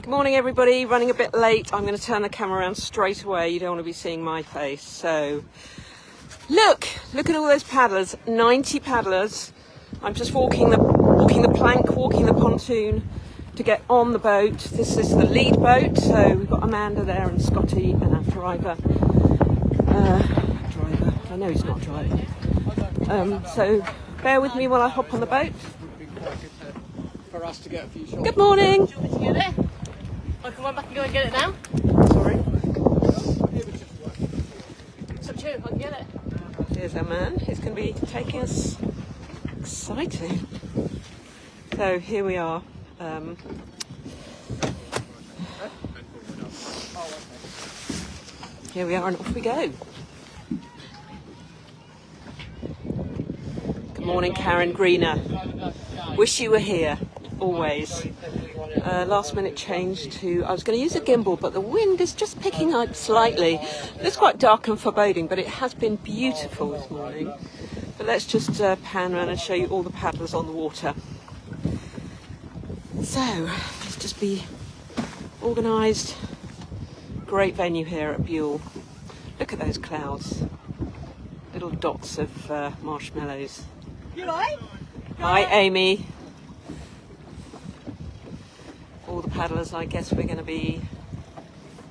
Good morning everybody, running a bit late. I'm going to turn the camera around straight away. You don't want to be seeing my face. So, look at all those paddlers, 90 paddlers. I'm just walking the plank, walking the pontoon to get on the boat. This is the lead boat, so we've got Amanda there and Scotty and our driver. I know he's not driving. So bear with me while I hop on the boat. For us to get a few shots. Good morning. Do you want me to get it? I can run back and go and get it now. Sorry. It's up to you, I can get it. Here's our man. He's going to be taking us. Exciting. So here we are. Here we are, and off we go. Good morning, Karen Greener. Wish you were here. Always. Last minute change to, I was going to use a gimbal, but the wind is just picking up slightly. It's quite dark and foreboding, but it has been beautiful this morning. But let's just pan around and show you all the paddlers on the water. So, let's just be organised. Great venue here at Bewl. Look at those clouds. Little dots of marshmallows. You right? Hi, Amy. All the paddlers, I guess we're going to be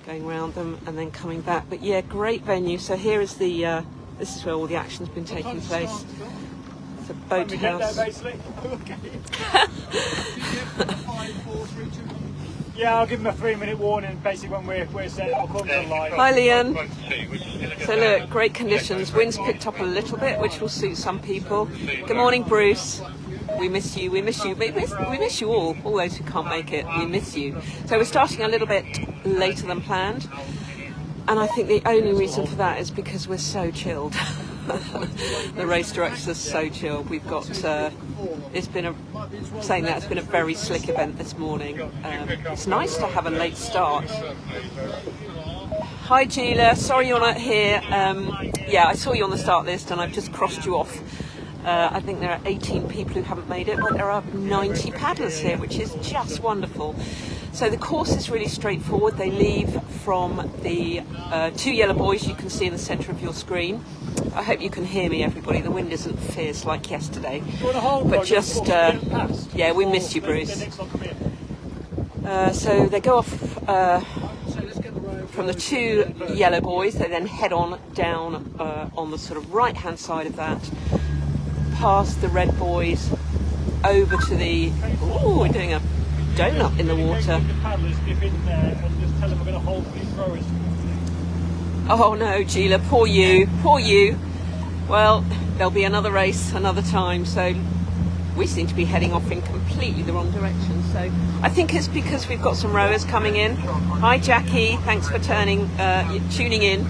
going around them and then coming back. But yeah, great venue. So here is the, this is where all the action's been taking place. It's a boathouse. Yeah, I'll give them a 3-minute warning. Basically, when we're set, I'll come to live. Hi, Leon. So look, great conditions. Wind's picked up a little bit, which will suit some people. Good morning, Bruce. We miss you. We miss you. We miss you all those who can't make it. We miss you. So we're starting a little bit later than planned, and I think the only reason for that is because we're so chilled. The race directors are so chilled. We've got it's been a very slick event this morning. It's nice to have a late start. Hi Gila, sorry you're not here. Yeah, I saw you on the start list and I've just crossed you off. I think there are 18 people who haven't made it, but there are 90 paddlers here, which is just wonderful. So the course is really straightforward. They leave from the 2 yellow buoys you can see in the centre of your screen. I hope you can hear me, everybody. The wind isn't fierce like yesterday. But just, yeah, we missed you, Bruce. So they go off from the 2 yellow buoys. They then head on down on the sort of right-hand side of that, past the red buoys, over to the... Oh, we're doing a donut in the water. Oh no, Gila, poor you. Well, there'll be another race another time, so we seem to be heading off in completely the wrong direction. So I think it's because we've got some rowers coming in. Hi Jackie, thanks for tuning in.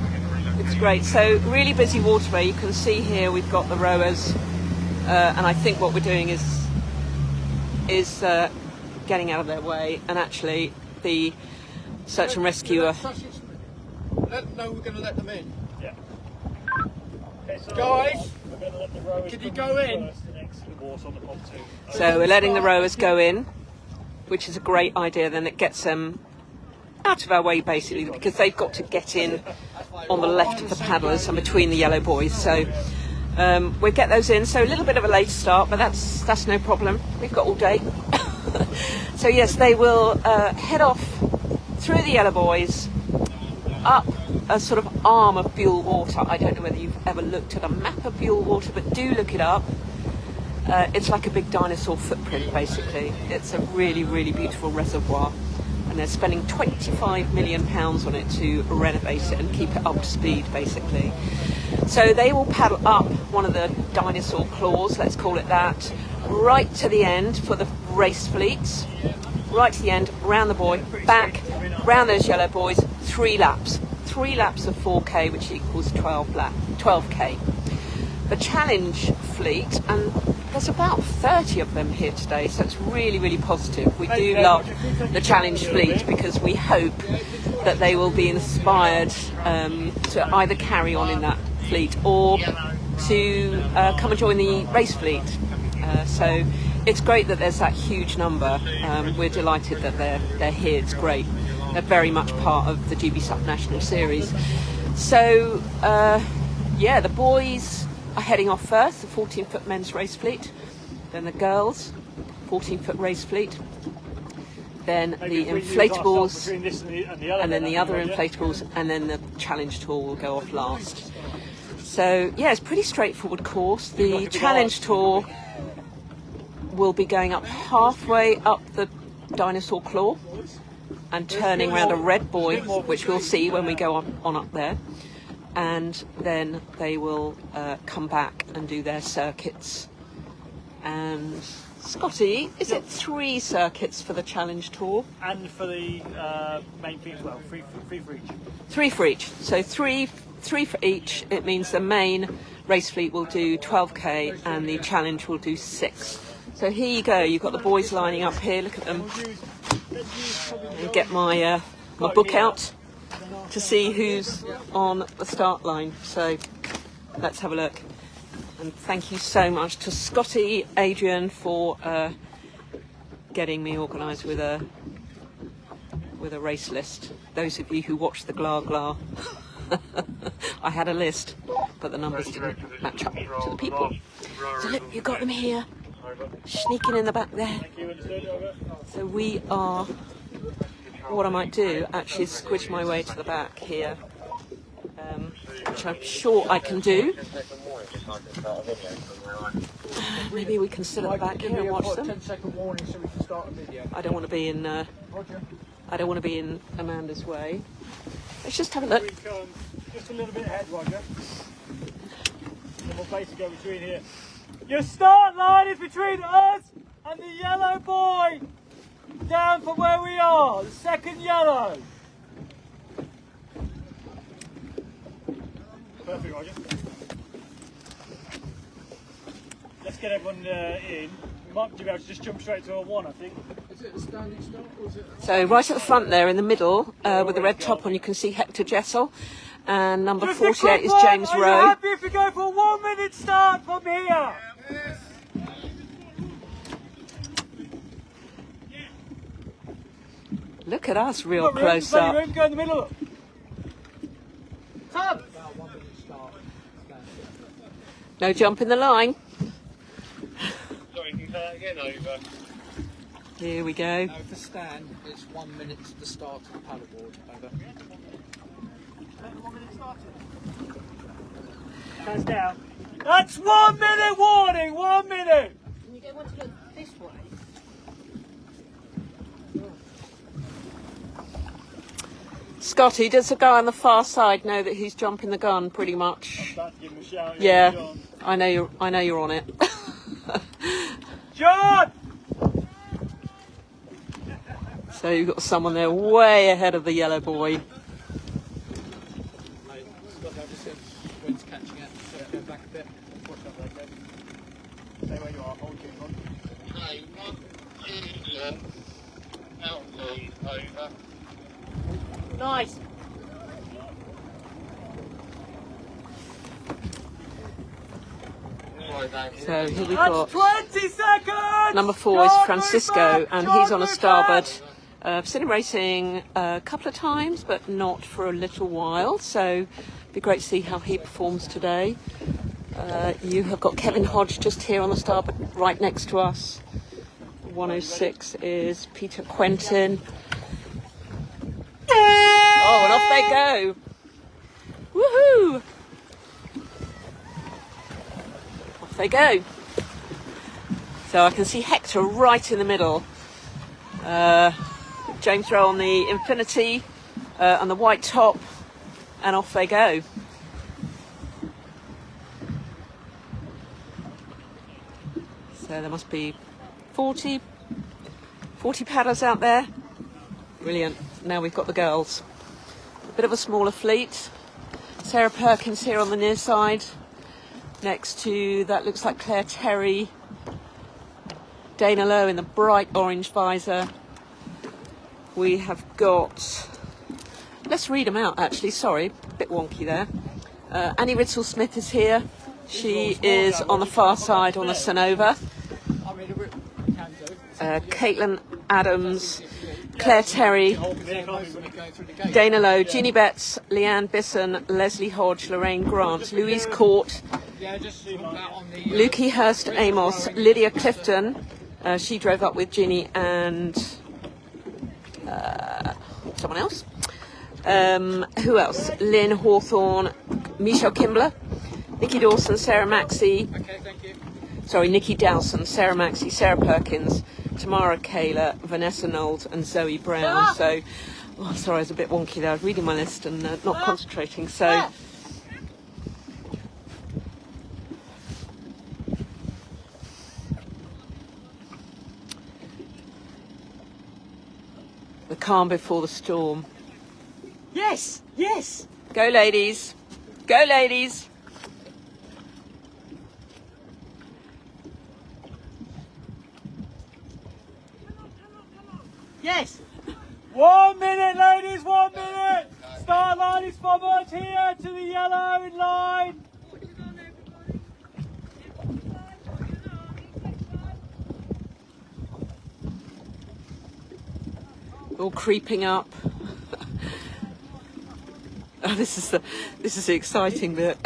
It's great. So really busy waterway. You can see here we've got the rowers, and I think what we're doing is getting out of their way, and actually the search and rescue are... No, we're going to let them in. Yeah. Guys, can you go in? So we're letting the rowers go in, which is a great idea. Then it gets them out of our way, basically, because they've got to get in on the left of the paddlers and between the yellow buoys. So we'll get those in. So a little bit of a later start, but that's no problem. We've got all day. So yes, they will head off through the yellow buoys, up a sort of arm of Bewl Water. I don't know whether you've ever looked at a map of Bewl Water, but do look it up. It's like a big dinosaur footprint, basically. It's a really, really beautiful reservoir, and they're spending £25 million on it to renovate it and keep it up to speed, basically. So they will paddle up one of the dinosaur claws, let's call it that, right to the end for the race fleets, right to the end, round the buoy, back, round those yellow buoys, 3 laps. 3 laps of 4K, which equals 12K. The challenge fleet, and there's about 30 of them here today, so it's really, really positive. We do love the challenge fleet because we hope that they will be inspired to either carry on in that fleet or to come and join the race fleet. So it's great that there's that huge number. We're delighted that they're here. It's great. They're very much part of the GBSUP National Series. So, yeah, the boys are heading off first, the 14-foot men's race fleet. Then the girls, 14-foot race fleet. Then the inflatables, and then the other inflatables, and then the challenge tour will go off last. So, yeah, it's a pretty straightforward course. The challenge tour will be going up halfway up the dinosaur claw and turning around a red buoy, which we'll see when we go on up there. And then they will come back and do their circuits. And Scotty, is it 3 circuits for the challenge tour? And for the main thing as well, 3 for each. 3 for each. So three for each. It means the main race fleet will do 12k and the challenge will do 6. So here you go. You've got the boys lining up here. Look at them. And get my my book out to see who's on the start line. So let's have a look. And thank you so much to Scotty, Adrian, for getting me organised with a race list. Those of you who watched the Gla Gla, I had a list, but the numbers didn't match up to the people. So look, you've got them here, sneaking in the back there. So we are. What I might do actually is squidge my way to the back here, which I'm sure I can do. Maybe we can sit at the back here and watch them. 10-second warning so we can start a video. I don't want to be in. I don't want to be in Amanda's way. Let's just have a look. Just a little bit ahead, Roger. Then we'll basically go between here. Your start line is between us and the yellow boy. Down from where we are, the second yellow. Perfect, Roger. Let's get everyone in. We might be able to just jump straight to a 1, I think. Is it a standing start or is it? So right at the front there, in the middle, with the red top on, you can see Hector Jessel, and number 48 is James Are Rowe. you happy if we go for a 1-minute start from here? Yes. Look at us, real Got room, close plenty up. room to go in the middle. Tom! About 1 minute start. No jump in the line. Sorry, can you say that again, over? Here we go. No, for stand, it's 1 minute to the start of the paddleboard. Over. Hands down. That's 1 minute warning, 1 minute. Can you get one to look this way? Scotty, does the guy on the far side know that he's jumping the gun pretty much? About to give him a shout. Yeah, John. I know you're on it. John! So you've got someone there way ahead of the yellow boy. Scott, I've just said wind's catching it, so go back a bit. Watch out, okay. Stay where you are, hold you, hold you. No, 1, 2, out lead, over. Nice. So here we've That's got 20 seconds! number 4 is John, Francisco, move back! and John, he's on a move starboard. back! I've seen him racing a couple of times, but not for a little while. So it'd be great to see how he performs today. You have got Kevin Hodge just here on the starboard, right next to us. 106 is Peter Quentin. Oh, and off they go. Woohoo! Off they go. So I can see Hector right in the middle. James Rowe on the Infinity, on the white top, and off they go. So there must be 40 paddlers out there. Brilliant. Now we've got the girls. A bit of a smaller fleet. Sarah Perkins here on the near side. Next to, that looks like Claire Terry. Dana Lowe in the bright orange visor. We have got, let's read them out actually, sorry, a bit wonky there. Annie Ritzel-Smith is here. She is on the far side on the Sonova. I mean, Caitlin Adams, Claire Terry, Dana Lowe, Jeannie Betts, Leanne Bisson, Leslie Hodge, Lorraine Grant, Louise Court, Lukey Hurst Amos, Lydia Clifton. She drove up with Ginny and someone else. Who else? Lynn Hawthorne, Michelle Kimbler, Nikki Dawson, Sarah Maxey. Sorry, Nikki Dowson, Sarah Maxey, Sarah Perkins, Tamara Kayla, Vanessa Knowles, and Zoe Brown. So, oh, sorry, I was a bit wonky there. I was reading my list and not concentrating. So. The calm before the storm. Yes, yes. Go, ladies. Go, ladies. Yes. 1 minute, ladies, 1 minute. Start line is from us here to the yellow in line. All creeping up. Oh, this is the exciting bit.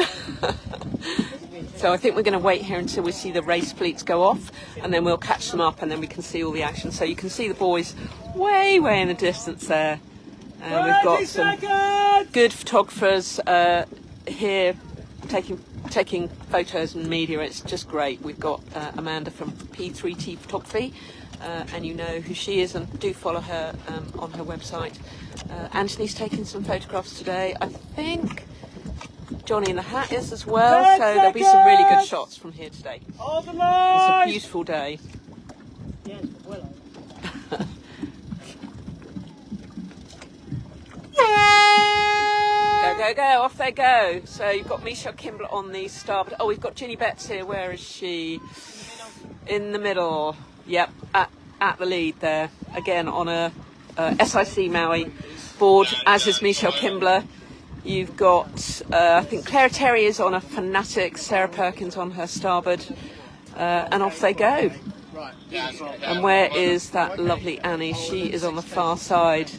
So I think we're going to wait here until we see the race fleets go off, and then we'll catch them up, and then we can see all the action. So you can see the boys way in the distance there. We've got some good photographers here taking photos and media. It's just great. We've got Amanda from P3T Photography, and you know who she is, and do follow her on her website. Anthony's taking some photographs today. I think Johnny in the Hat is as well, so there'll be some really good shots from here today. It's a beautiful day. Yes, well. Go, off they go. So you've got Michelle Kimball on the starboard. Oh, we've got Ginny Betts here. Where is she? In the middle. Yep, at the lead there. Again on a SIC Maui board, as is Michelle Kimball. You've got, I think Claire Terry is on a Fanatic, Sarah Perkins on her starboard, and off they go. And where is that lovely Annie? She is on the far side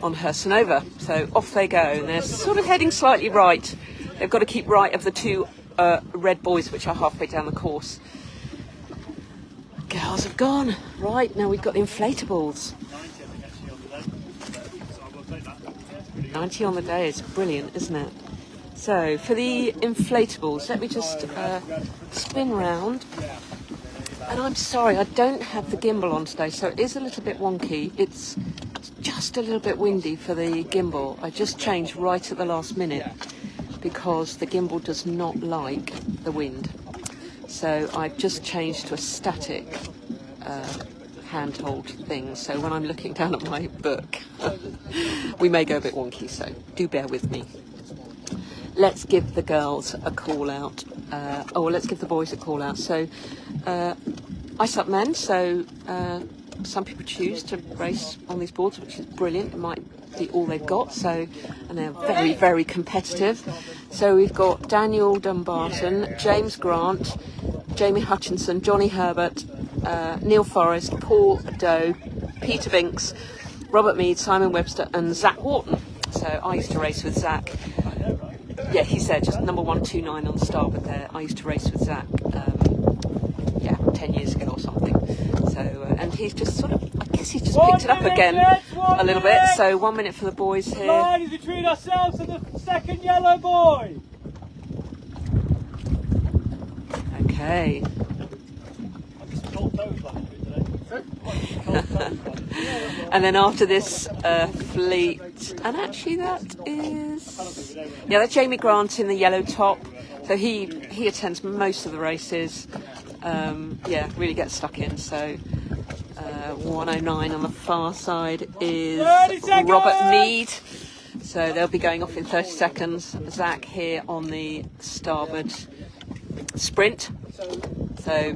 on her Sonova. So off they go, and they're sort of heading slightly right. They've got to keep right of the two red buoys, which are halfway down the course. Girls have gone. Right, now we've got the inflatables. 90 on the day is brilliant, isn't it? So for the inflatables, let me just spin round. And I'm sorry, I don't have the gimbal on today, so it is a little bit wonky. It's just a little bit windy for the gimbal. I just changed right at the last minute because the gimbal does not like the wind. So I've just changed to a static handhold thing, so when I'm looking down at my book we may go a bit wonky, so do bear with me. Let's give the girls a call out, let's give the boys a call out. So ISUP men, so some people choose to race on these boards, which is brilliant. It might be all they've got, so, and they're very competitive. So we've got Daniel Dumbarton, James Grant, Jamie Hutchinson, Johnny Herbert, Neil Forrest, Paul Doe, Peter Binks, Robert Mead, Simon Webster and Zach Wharton. So I used to race with Zach. Yeah, he's there, just number 129 on the starboard there. I used to race with Zach 10 years ago or something. So and he's just sort of, I guess he's just picked it up again a little bit. So 1 minute for the boys here. The line is between ourselves and the second yellow boy. Okay. And then after this fleet, and actually that is, that's Jamie Grant in the yellow top. So he attends most of the races. Really gets stuck in. So 109 on the far side is Robert Mead. So they'll be going off in 30 seconds. Zach here on the starboard sprint. So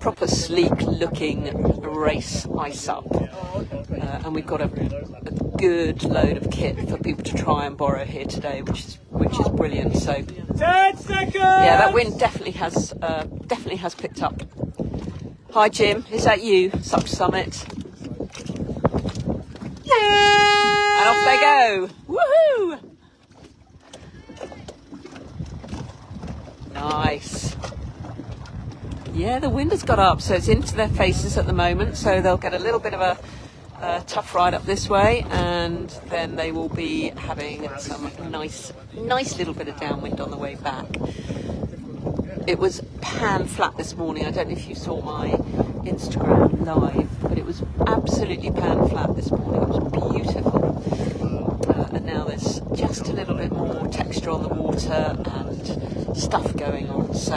proper sleek looking race ISUP, and we've got a good load of kit for people to try and borrow here today, which is brilliant. So 10 seconds. Yeah, that wind definitely has picked up. Hi Jim, is that you? SUP Summit. And off they go. Woohoo! Nice. Yeah, the wind has got up, so it's into their faces at the moment, so they'll get a little bit of a tough ride up this way, and then they will be having some nice little bit of downwind on the way back. It was pan flat this morning. I don't know if you saw my Instagram live, but it was absolutely pan flat this morning. It was beautiful. And now there's just a little bit more texture on the water and stuff going on. So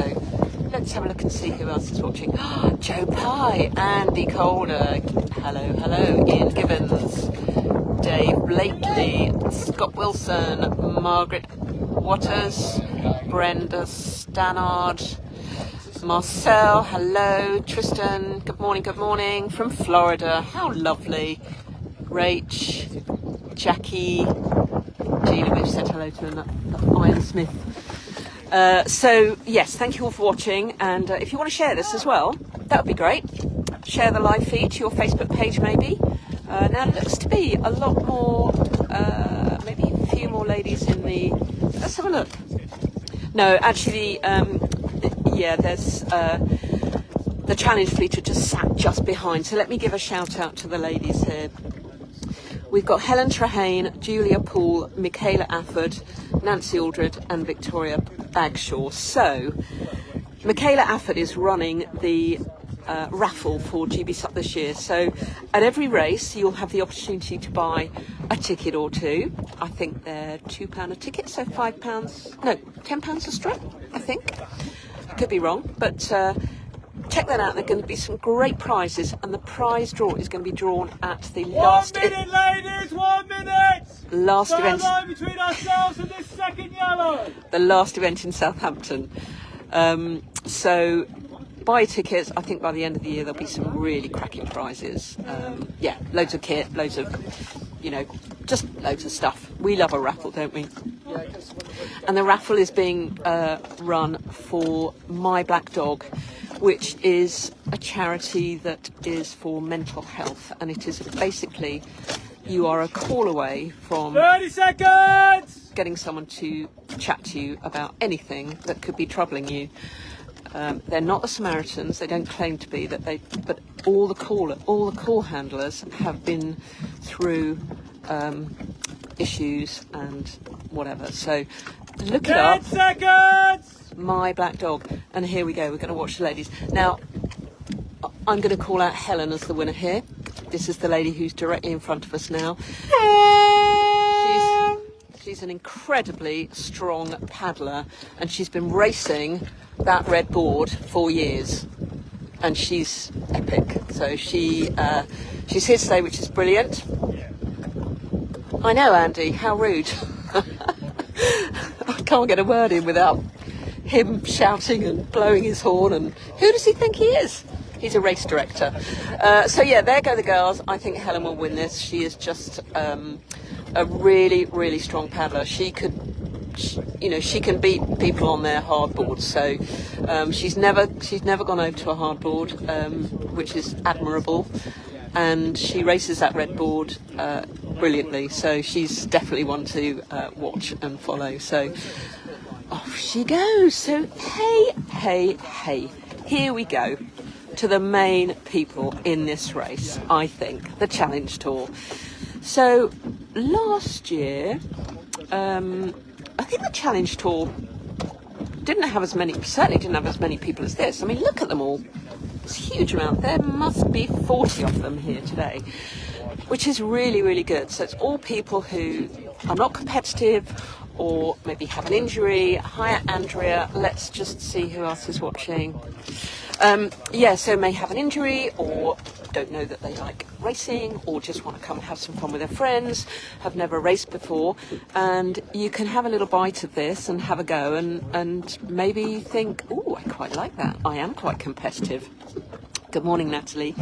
let's have a look and see who else is watching. Joe Pye, Andy Calder, hello, Ian Gibbons, Dave Blakely, Scott Wilson, Margaret Waters, Brenda Stannard, Marcel, hello, Tristan, good morning, from Florida, how lovely, Rach, Jackie, Gina, we've said hello to Ian Smith. So yes, thank you all for watching, and if you want to share this as well, that would be great. Share the live feed to your Facebook page maybe. Now it looks to be a lot more, maybe a few more ladies in the, let's have a look. No, actually, yeah, there's the challenge fleet are just sat just behind, so let me give a shout out to the ladies here. We've got Helen Trehane, Julia Poole, Michaela Afford, Nancy Aldred and Victoria Bagshaw. So, Michaela Afford is running the raffle for GBSUP this year. So, at every race, you'll have the opportunity to buy a ticket or two. I think they're £2 a ticket, so £5, no, £10 a strap, I think. Could be wrong, but check that out. There are going to be some great prizes, and the prize draw is going to be drawn at the last... 1 minute, ladies, 1 minute! Last event... line between ourselves and this second yellow! The last event in Southampton. So, buy tickets. I think by the end of the year there'll be some really cracking prizes. Yeah, loads of kit, loads of, just loads of stuff. We love a raffle, don't we? And the raffle is being run for My Black Dog, which is a charity that is for mental health, and it is basically, you are a call away from 30 seconds! getting someone to chat to you about anything that could be troubling you. They're not the Samaritans, they don't claim to be, but all the call handlers have been through issues and whatever. So look it up. 10 seconds! My Black Dog. And here we go, we're going to watch the ladies. Now, I'm going to call out Helen as the winner here. This is the lady who's directly in front of us now. She's an incredibly strong paddler, and she's been racing that red board for years. And she's epic. So she's here today, which is brilliant. I know, Andy, how rude. I can't get a word in without him shouting and blowing his horn, and who does he think he is? He's a race director. So yeah, there go the girls. I think Helen will win this. She is just a really, really strong paddler. She can beat people on their hardboards. So she's never gone over to a hardboard, which is admirable. And she races that red board brilliantly. So she's definitely one to watch and follow. So off she goes. So hey, here we go to the main people in this race, I think, the Challenge Tour. So last year, I think the Challenge Tour certainly didn't have as many people as this. I mean, look at them all. It's a huge amount. There must be 40 of them here today, which is really, really good. So it's all people who are not competitive or maybe have an injury. Hi, Andrea. Let's just see who else is watching. So may have an injury, or don't know that they like racing, or just want to come and have some fun with their friends, have never raced before, and you can have a little bite of this and have a go, and maybe think, oh, I quite like that. I am quite competitive. Good morning, Natalie.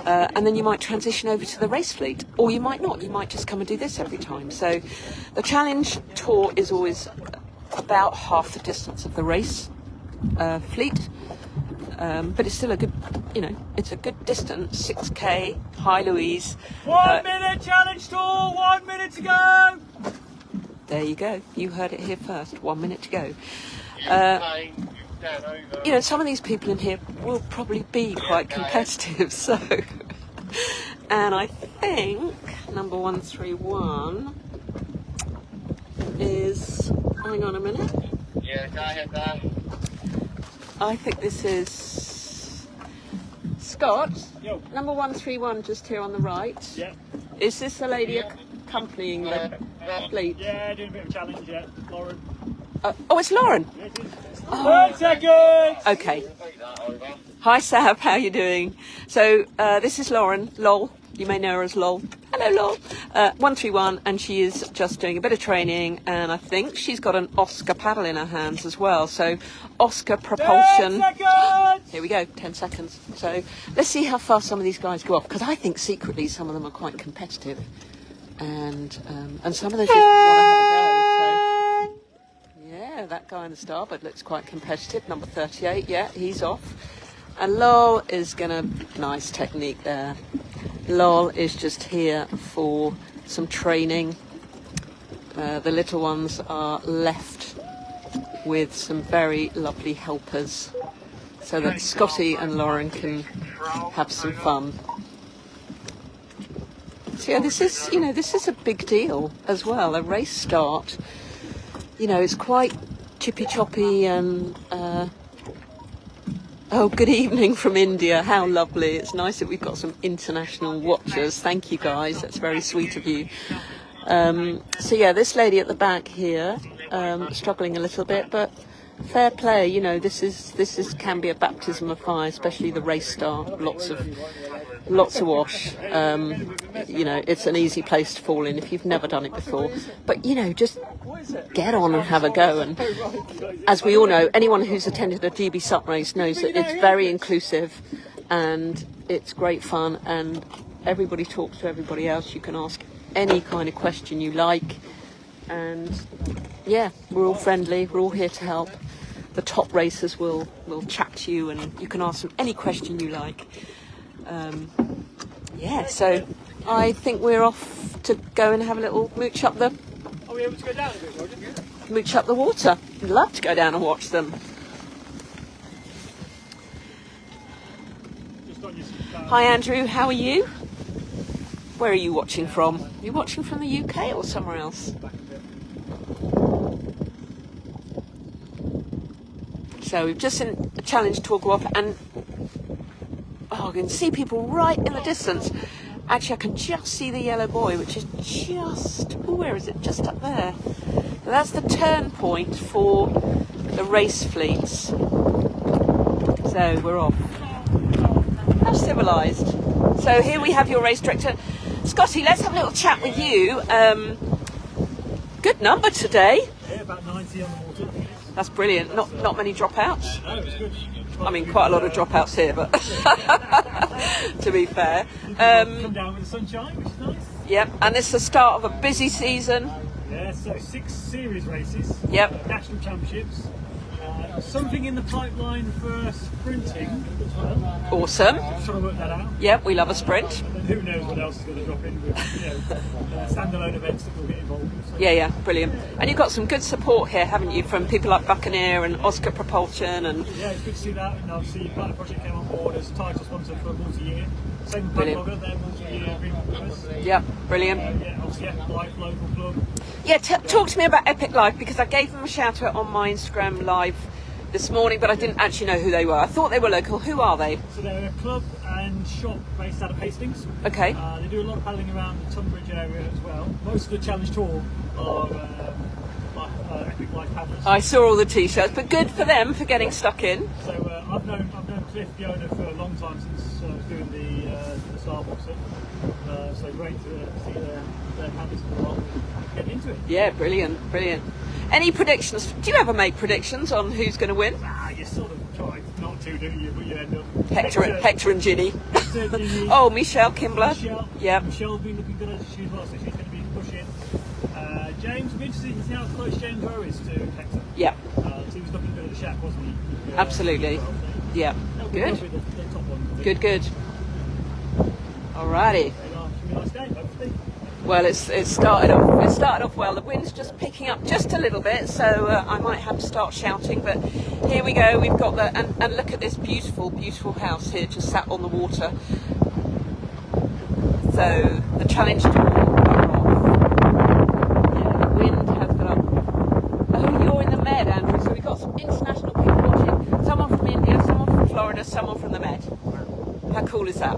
And then you might transition over to the race fleet, or you might not. You might just come and do this every time. So the Challenge Tour is always about half the distance of the race fleet. But it's still a good, it's a good distance. 6K, Hi Louise. 1 minute challenge tour, 1 minute to go. There you go. You heard it here first. 1 minute to go. Down over. Some of these people in here will probably be quite competitive. So, and I think number 131 is. Hang on a minute. Yeah, go ahead there. I think this is Scott. Yo. Number 131, just here on the right. Yeah. Is this the lady accompanying the fleet? Yeah, doing a bit of a challenge, yeah. Lauren. Oh, it's Lauren. Yeah, it is. 30 seconds! Okay. Take that over. Hi, Sab. How you doing? So this is Lauren. Lol. You may know her as Lol. Hello, Lol. 131, and she is just doing a bit of training, and I think she's got an Oscar paddle in her hands as well. So Oscar 10 propulsion. seconds! Here we go, 10 seconds. So let's see how fast some of these guys go off, because I think secretly some of them are quite competitive, and some of them just want to have a go. So yeah, that guy on the starboard looks quite competitive. Number 38, yeah, he's off. And Lol is gonna, nice technique there. Lol is just here for some training. The little ones are left with some very lovely helpers so that Scotty and Lauren can have some fun. So yeah, this is a big deal as well. A race start, it's quite chippy choppy and oh, good evening from India. How lovely. It's nice that we've got some international watchers. Thank you guys. That's very sweet of you. So yeah, this lady at the back here, struggling a little bit, but fair play. This can be a baptism of fire, especially the race start. Lots of wash. It's an easy place to fall in if you've never done it before. But just get on and have a go. And as we all know, anyone who's attended a GBSUP race knows that it's very inclusive and it's great fun, and everybody talks to everybody else. You can ask any kind of question you like, and yeah, we're all friendly. We're all here to help. The top racers will chat to you, and you can ask them any question you like. So I think we're off to go and have a little mooch up the. Are we able to go down a bit, Roger? Mooch up the water. I'd love to go down and watch them. Just on your Hi Andrew, how are you? Where are you watching from? Are you watching from the UK or somewhere else? So we've just seen a challenge tour go off, and I can see people right in the distance. Actually, I can just see the yellow buoy, which is where is it? Just up there. So that's the turn point for the race fleets. So we're off. How civilised. So here we have your race director. Scotty, let's have a little chat with you. Good number today. Yeah, about 90 on the water. That's brilliant. Not many dropouts. No, it was good. I mean, quite a lot of dropouts here, but to be fair. Come down with the sunshine, which is nice. Yep, and it's the start of a busy season. Yeah, so 6 series races. Yep. National championships. Something in the pipeline for sprinting as well. Awesome. Just trying to work that out. Yep, we love a sprint. And then who knows what else is going to drop in with standalone events that we'll get involved with. So. Yeah, brilliant. And you've got some good support here, haven't you, from people like Buccaneer and Oscar Propulsion and. Yeah, it's good to see that. And obviously, Planet Project came on board as title sponsor for a multi-year. Same with Brilliant. Blogger, they're multi-year agreement with us. Yep, brilliant. Yeah, obviously, Epic Life local club. Yeah, talk to me about Epic Life, because I gave them a shout out on my Instagram live this morning, but I didn't actually know who they were. I thought they were local. Who are they? So they're a club and shop based out of Hastings. Okay. They do a lot of paddling around the Tunbridge area as well. Most of the challenge tour are Epic Life paddlers. I saw all the t-shirts, but good for them for getting stuck in. So I've known Cliff, the owner, for a long time, since I was doing the Star Boxer. So great to see their paddlers come along and get into it. Yeah, brilliant. Any predictions? Do you ever make predictions on who's going to win? You sort of try not to, do you? But you end up. Hector and Ginny. Hector, Ginny. Oh, Michelle Kimbler. Yep. Michelle's been looking good as she was, so she's going to be pushing. James, we're interested to see how close James Rowe is to Hector. Yep. He was looking good at the shack, wasn't he? Absolutely. Yeah. That'll Good. be the top one. Good. Good. Alrighty. Should be a nice day, hopefully. Well, it started off well. The wind's just picking up just a little bit, so I might have to start shouting. But here we go. We've got the and look at this beautiful, beautiful house here, just sat on the water. So the challenge tour are off. Yeah, the wind has got up. Oh, you're in the Med, Andrew. So we've got some international people watching. Someone from India, someone from Florida, someone from the Med. How cool is that?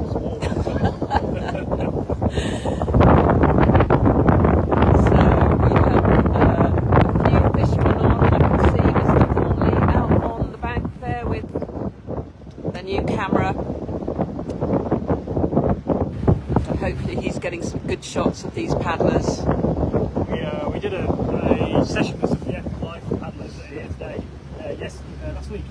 Camera, so hopefully he's getting some good shots of these paddlers. We did a session with some live paddlers here today. Last week.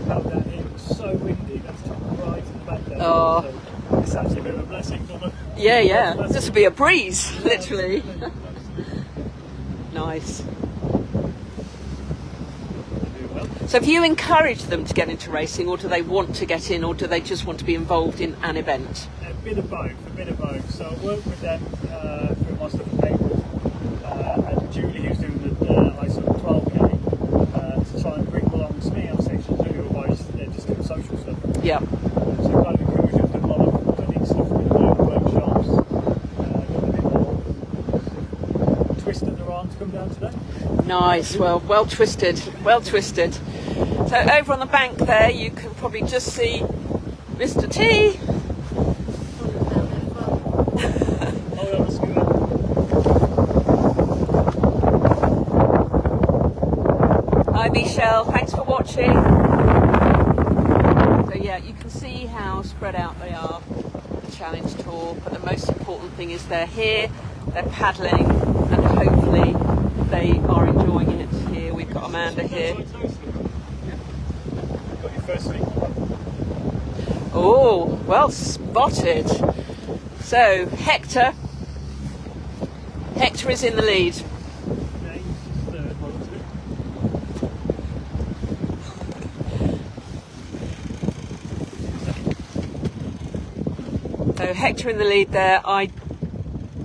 Paddled down here. It was so windy. That's right in the back there. Oh. So it's actually a bit of a blessing. Yeah. This will be a breeze, literally. Nice. So have you encouraged them to get into racing, or do they want to get in, or do they just want to be involved in an event? A bit of both. So I work with them through my stuff papers, and Julie, who's doing the ISO 12K, to try and bring along me on section 2, otherwise they're just doing social stuff. Yeah. So kind of encourage them to do a lot of clinic stuff with workshops, got a bit more twist at their arm to come down today. Nice, well twisted. So over on the bank there, you can probably just see Mr. T. Hi Michelle, thanks for watching. So yeah, you can see how spread out they are, the challenge tour, but the most important thing is they're here, they're paddling, and hopefully they are enjoying it. Here we've got Amanda here. Oh, well spotted. So Hector is in the lead. So Hector in the lead there. I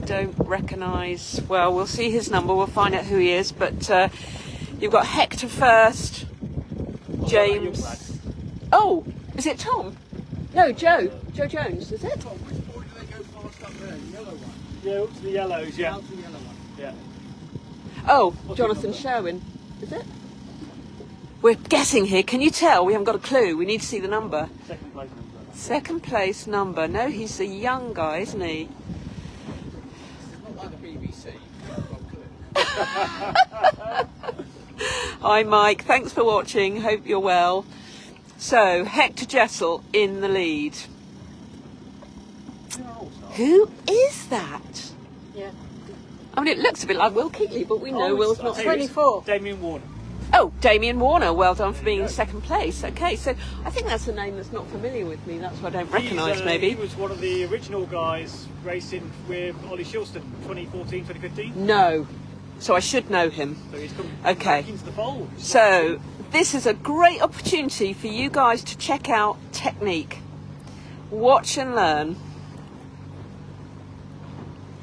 don't recognise, well, we'll see his number, we'll find out who he is, but you've got Hector first, James. Oh, is it Tom? No, Joe Jones, is it? Which boy do they go past up there? The yellow one? Yeah, up to the yellows, yeah. Out to the yellow one. Yeah. Oh, Jonathan Sherwin, is it? We're guessing here, can you tell? We haven't got a clue, we need to see the number. Second place number. No, he's a young guy, isn't he? Not like the BBC. Hi Mike, thanks for watching, hope you're well. So, Hector Jessel in the lead. Who is that? Yeah. I mean, it looks a bit like Will Keatley, but we know Will's not 24. Damien Warner. Oh, Damien Warner, well done for being in second place. Okay, so I think that's a name that's not familiar with me, that's what I don't recognise maybe. He was one of the original guys racing with Ollie Shilston, 2014, 2015. No, so I should know him. So he's come Okay. back into the fold. So this is a great opportunity for you guys to check out technique. Watch and learn.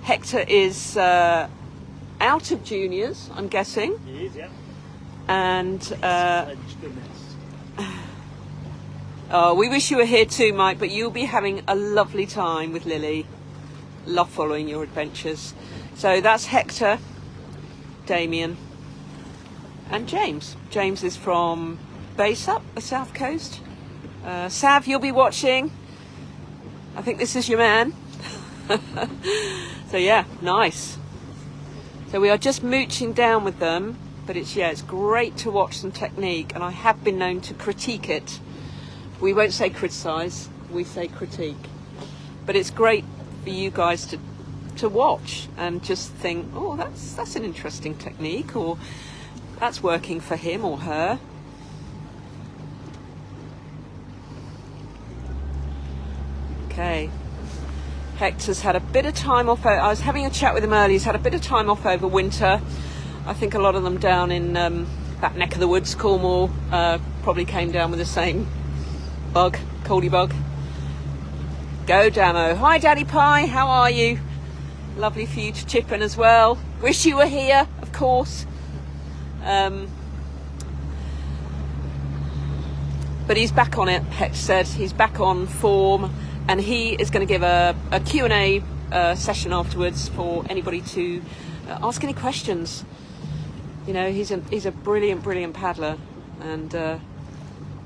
Hector is out of juniors, I'm guessing. He is, yeah. And we wish you were here too, Mike, but you'll be having a lovely time with Lily. Love following your adventures. So that's Hector, Damien, and James. James is from GBSUP, the South Coast. Sav, you'll be watching. I think this is your man. So yeah, nice. So we are just mooching down with them. But it's great to watch some technique, and I have been known to critique it. We won't say criticise, we say critique. But it's great for you guys to watch and just think, oh, that's an interesting technique, or that's working for him or her. Okay. Hector's had a bit of time off. I was having a chat with him earlier. He's had a bit of time off over winter. I think a lot of them down in that neck of the woods, Cornwall, probably came down with the same bug, coldy bug. Go Damo. Hi Daddy Pie, how are you? Lovely for you to chip in as well. Wish you were here, of course. But he's back on it, Hector said. He's back on form, and he is going to give a Q&A session afterwards for anybody to ask any questions. You know, he's a brilliant paddler, and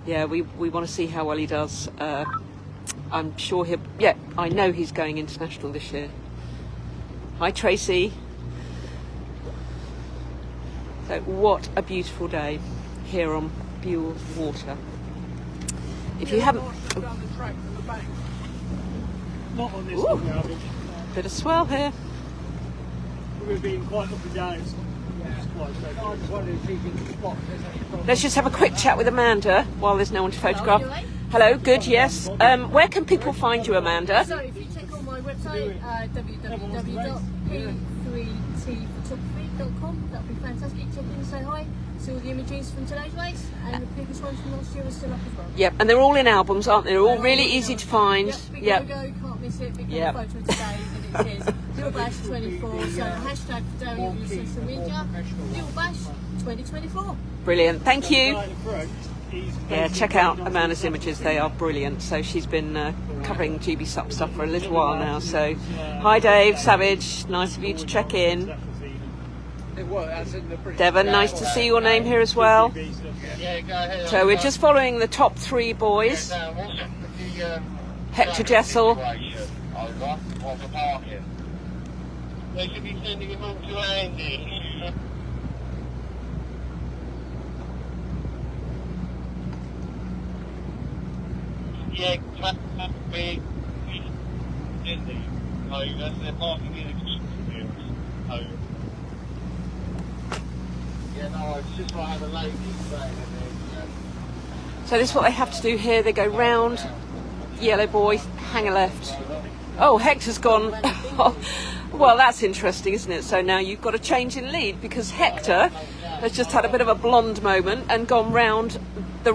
yeah, we want to see how well he does. I'm sure I know he's going international this year. Hi Tracy. So what a beautiful day here on Bewl Water. If you haven't... Not on this one, we haven't. Bit of swell here. We've been quite up and down. It's quite Let's just have a quick chat with Amanda while there's no one to photograph. Hello, good, yes. Where can people find you, Amanda? So if you check on my website, www.p3tphotography.com, that'd be fantastic. Check in and say hi. See all the images from today's race, and the previous ones from last year are still up as well. Yep, and they're all in albums, aren't they? They're all really easy to find. Yep, big logo, can't miss it. Big Yep. photo of today, and it says Bewl Bash 24. So hashtag for Derry on your social media, Bewl Bash 2024. Brilliant, thank you. Yeah, check out Amanda's images, they are brilliant. So she's been covering GBSUP stuff for a little while now. So, hi Dave, Savage, nice of you to check in. Devon, nice to see your name here as well. So we're just following the top 3 boys. Hector Jessel. They should be sending him up to Andy. Yeah, big. Oh, that's their parking in a yeah, no, it's just like the lady saying So this is what they have to do here. They go round, yellow boy, hang a left. Oh, Hector's gone. Well, that's interesting, isn't it? So now you've got a change in lead because Hector has just had a bit of a blonde moment and gone round the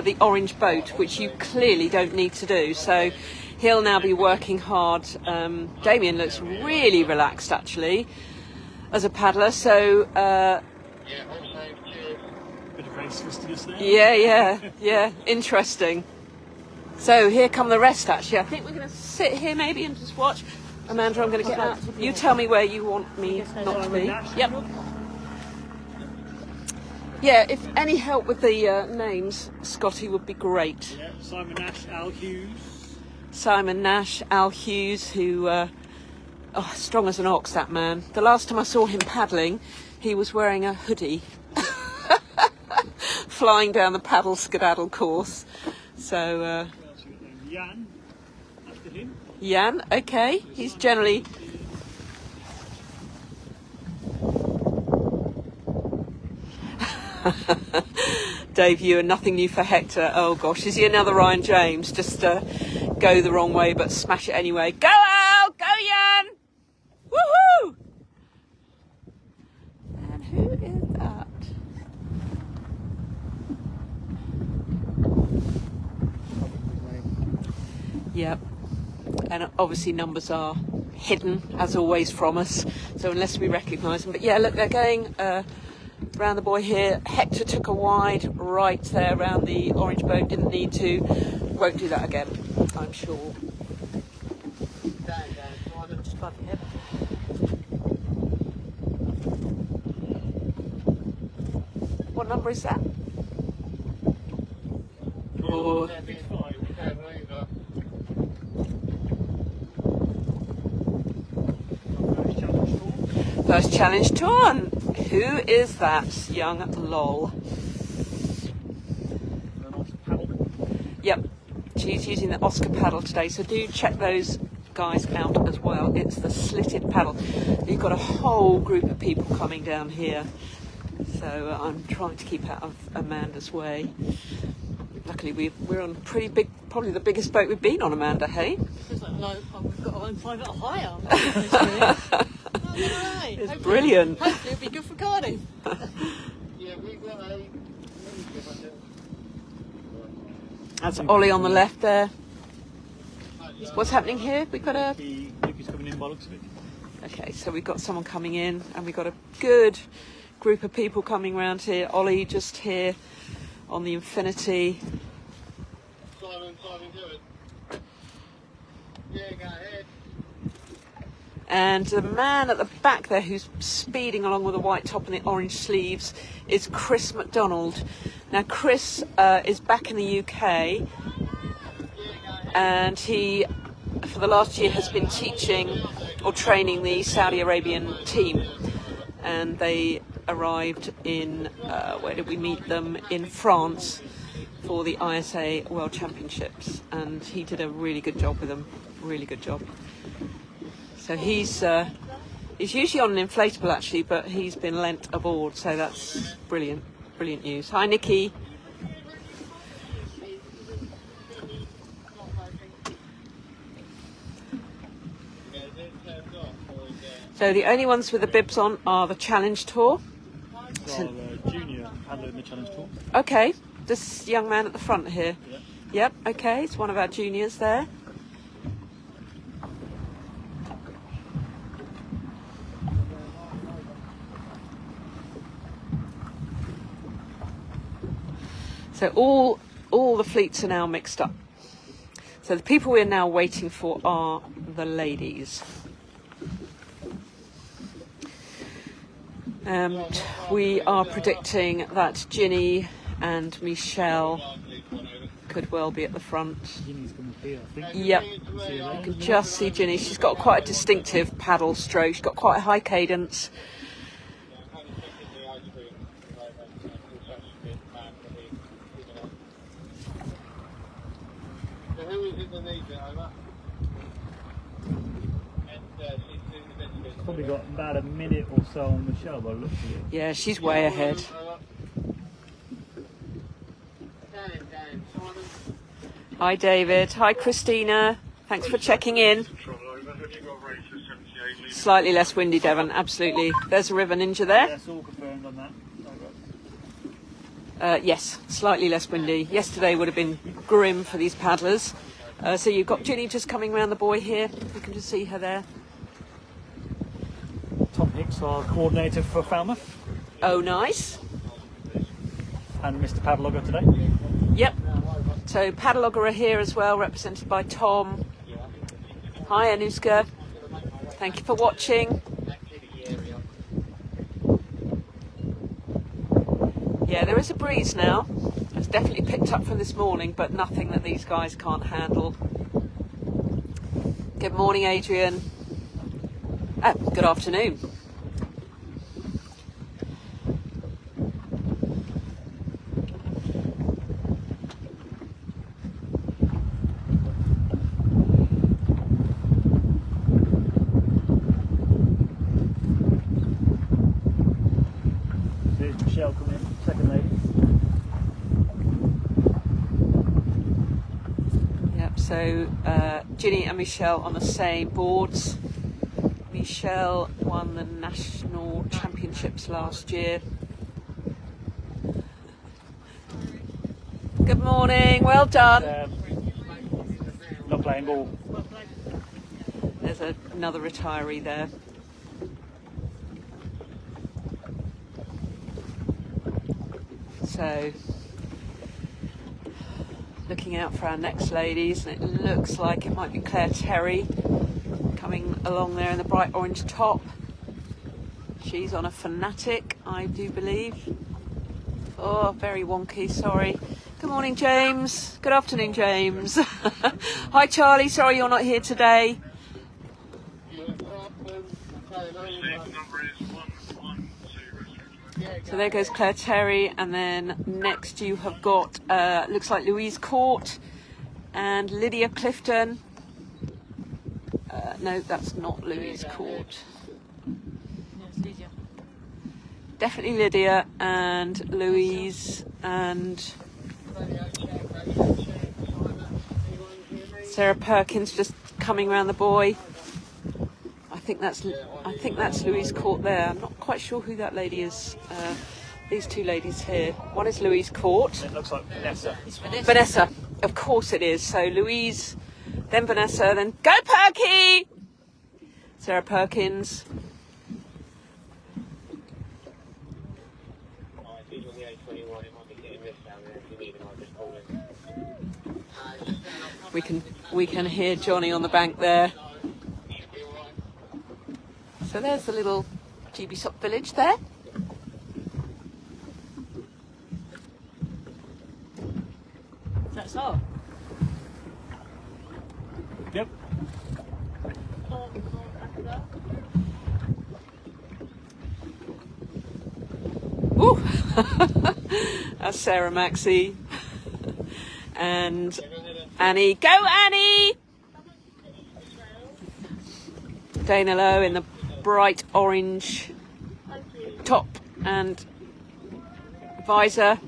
the orange boat, which you clearly don't need to do. So he'll now be working hard. Damien looks really relaxed, actually, as a paddler. So Bit of race twistiness there. yeah, interesting. So here come the rest, actually. I think we're going to sit here maybe and just watch. Amanda, I'm going to get out. You tell me where you want me not to be. Yep. Yeah, if any help with the names, Scotty, would be great. Yeah, Simon Nash, Al Hughes. Simon Nash, Al Hughes, who, strong as an ox, that man. The last time I saw him paddling, he was wearing a hoodie, flying down the paddle skedaddle course. So, Jan, after him. Jan, okay, he's generally... Dave, you are nothing new for Hector. Oh gosh, is he another Ryan James? Just go the wrong way but smash it anyway. Go Al! Go Jan! Woohoo! And who is that? Yep. And obviously numbers are hidden, as always, from us. So unless we recognise them. But yeah, look, they're going... round the buoy here. Hector took a wide right there around the orange boat, didn't need to. Won't do that again, I'm sure. Just above your head. What number is that? Oh. First challenge torn. Who is that young lol? Yep, she's using the Oscar paddle today, so do check those guys out as well. It's the slitted paddle. You've got a whole group of people coming down here, so I'm trying to keep out of Amanda's way. Luckily we're on pretty big, probably the biggest boat we've been on, Amanda, hey? Feels like we've got our own private hire. It's brilliant. Hopefully it'll be good for Cardiff. yeah, we got a... That's Ollie on the left there. What's happening here? We've got a... Lucas coming in by looks of it. Okay, so we've got someone coming in and we've got a good group of people coming around here. Ollie just here on the Infinity. Simon, do it. Yeah, go ahead. And the man at the back there who's speeding along with the white top and the orange sleeves is Chris McDonald. Now Chris is back in the UK and he, for the last year, has been teaching or training the Saudi Arabian team. And they arrived in, where did we meet them? In France for the ISA World Championships. And he did a really good job with them, really good job. So he's usually on an inflatable actually, but he's been lent aboard, so that's brilliant, brilliant news. Hi Nikki. So the only ones with the bibs on are the Challenge Tour. So junior paddler in the Challenge Tour. Okay, this young man at the front here. Yeah. Yep, okay, it's one of our juniors there. So all the fleets are now mixed up. So the people we're now waiting for are the ladies. And we are predicting that Ginny and Michelle could well be at the front. Ginny's coming here, I think. Yep, you can just see Ginny. She's got quite a distinctive paddle stroke. She's got quite a high cadence. Probably got about a minute or so on Michelle by the looks of it. Yeah, she's way ahead. Hi David. Hi Christina. Thanks for checking in. Slightly less windy, Devon, absolutely. There's a River Ninja there. That's all confirmed on that. Yes, slightly less windy. Yesterday would have been grim for these paddlers. So you've got Ginny just coming around the buoy here. You can just see her there. Tom Hicks, our coordinator for Falmouth, Oh, nice. and Mr. Padlogger today. Yep. So Paddlogger are here as well, represented by Tom. Hi Anuska. Thank you for watching. Yeah, there is a breeze now. It's definitely picked up from this morning, but nothing that these guys can't handle. Good morning, Adrian. Oh, good afternoon. There's Michelle coming in, second lady. Yep, so Ginny and Michelle on the same boards. Michelle won the national championships last year. Good morning, well done. Not playing ball. There's another retiree there. So, looking out for our next ladies, and it looks like it might be Claire Terry coming along there in the bright orange top. She's on a Fanatic, I do believe. Oh, very wonky, sorry. Good morning, James. Good afternoon, James. Hi, Charlie. Sorry you're not here today. So there goes Claire Terry, and then next you have got, looks like Louise Court and Lydia Clifton. No, that's not Louise Court. Definitely Lydia and Louise and Sarah Perkins just coming around the buoy. I think that's Louise Court there. I'm not quite sure who that lady is. These two ladies here. One is Louise Court. It looks like Vanessa. Vanessa. Of course it is. So Louise, then Vanessa, then go Perky! Sarah Perkins. We can hear Johnny on the bank there. So there's the little GBSUP village there. That's all. Yep. Ooh. That's Sarah Maxey. And Annie. Go Annie! Dana Lowe in the bright orange top and visor.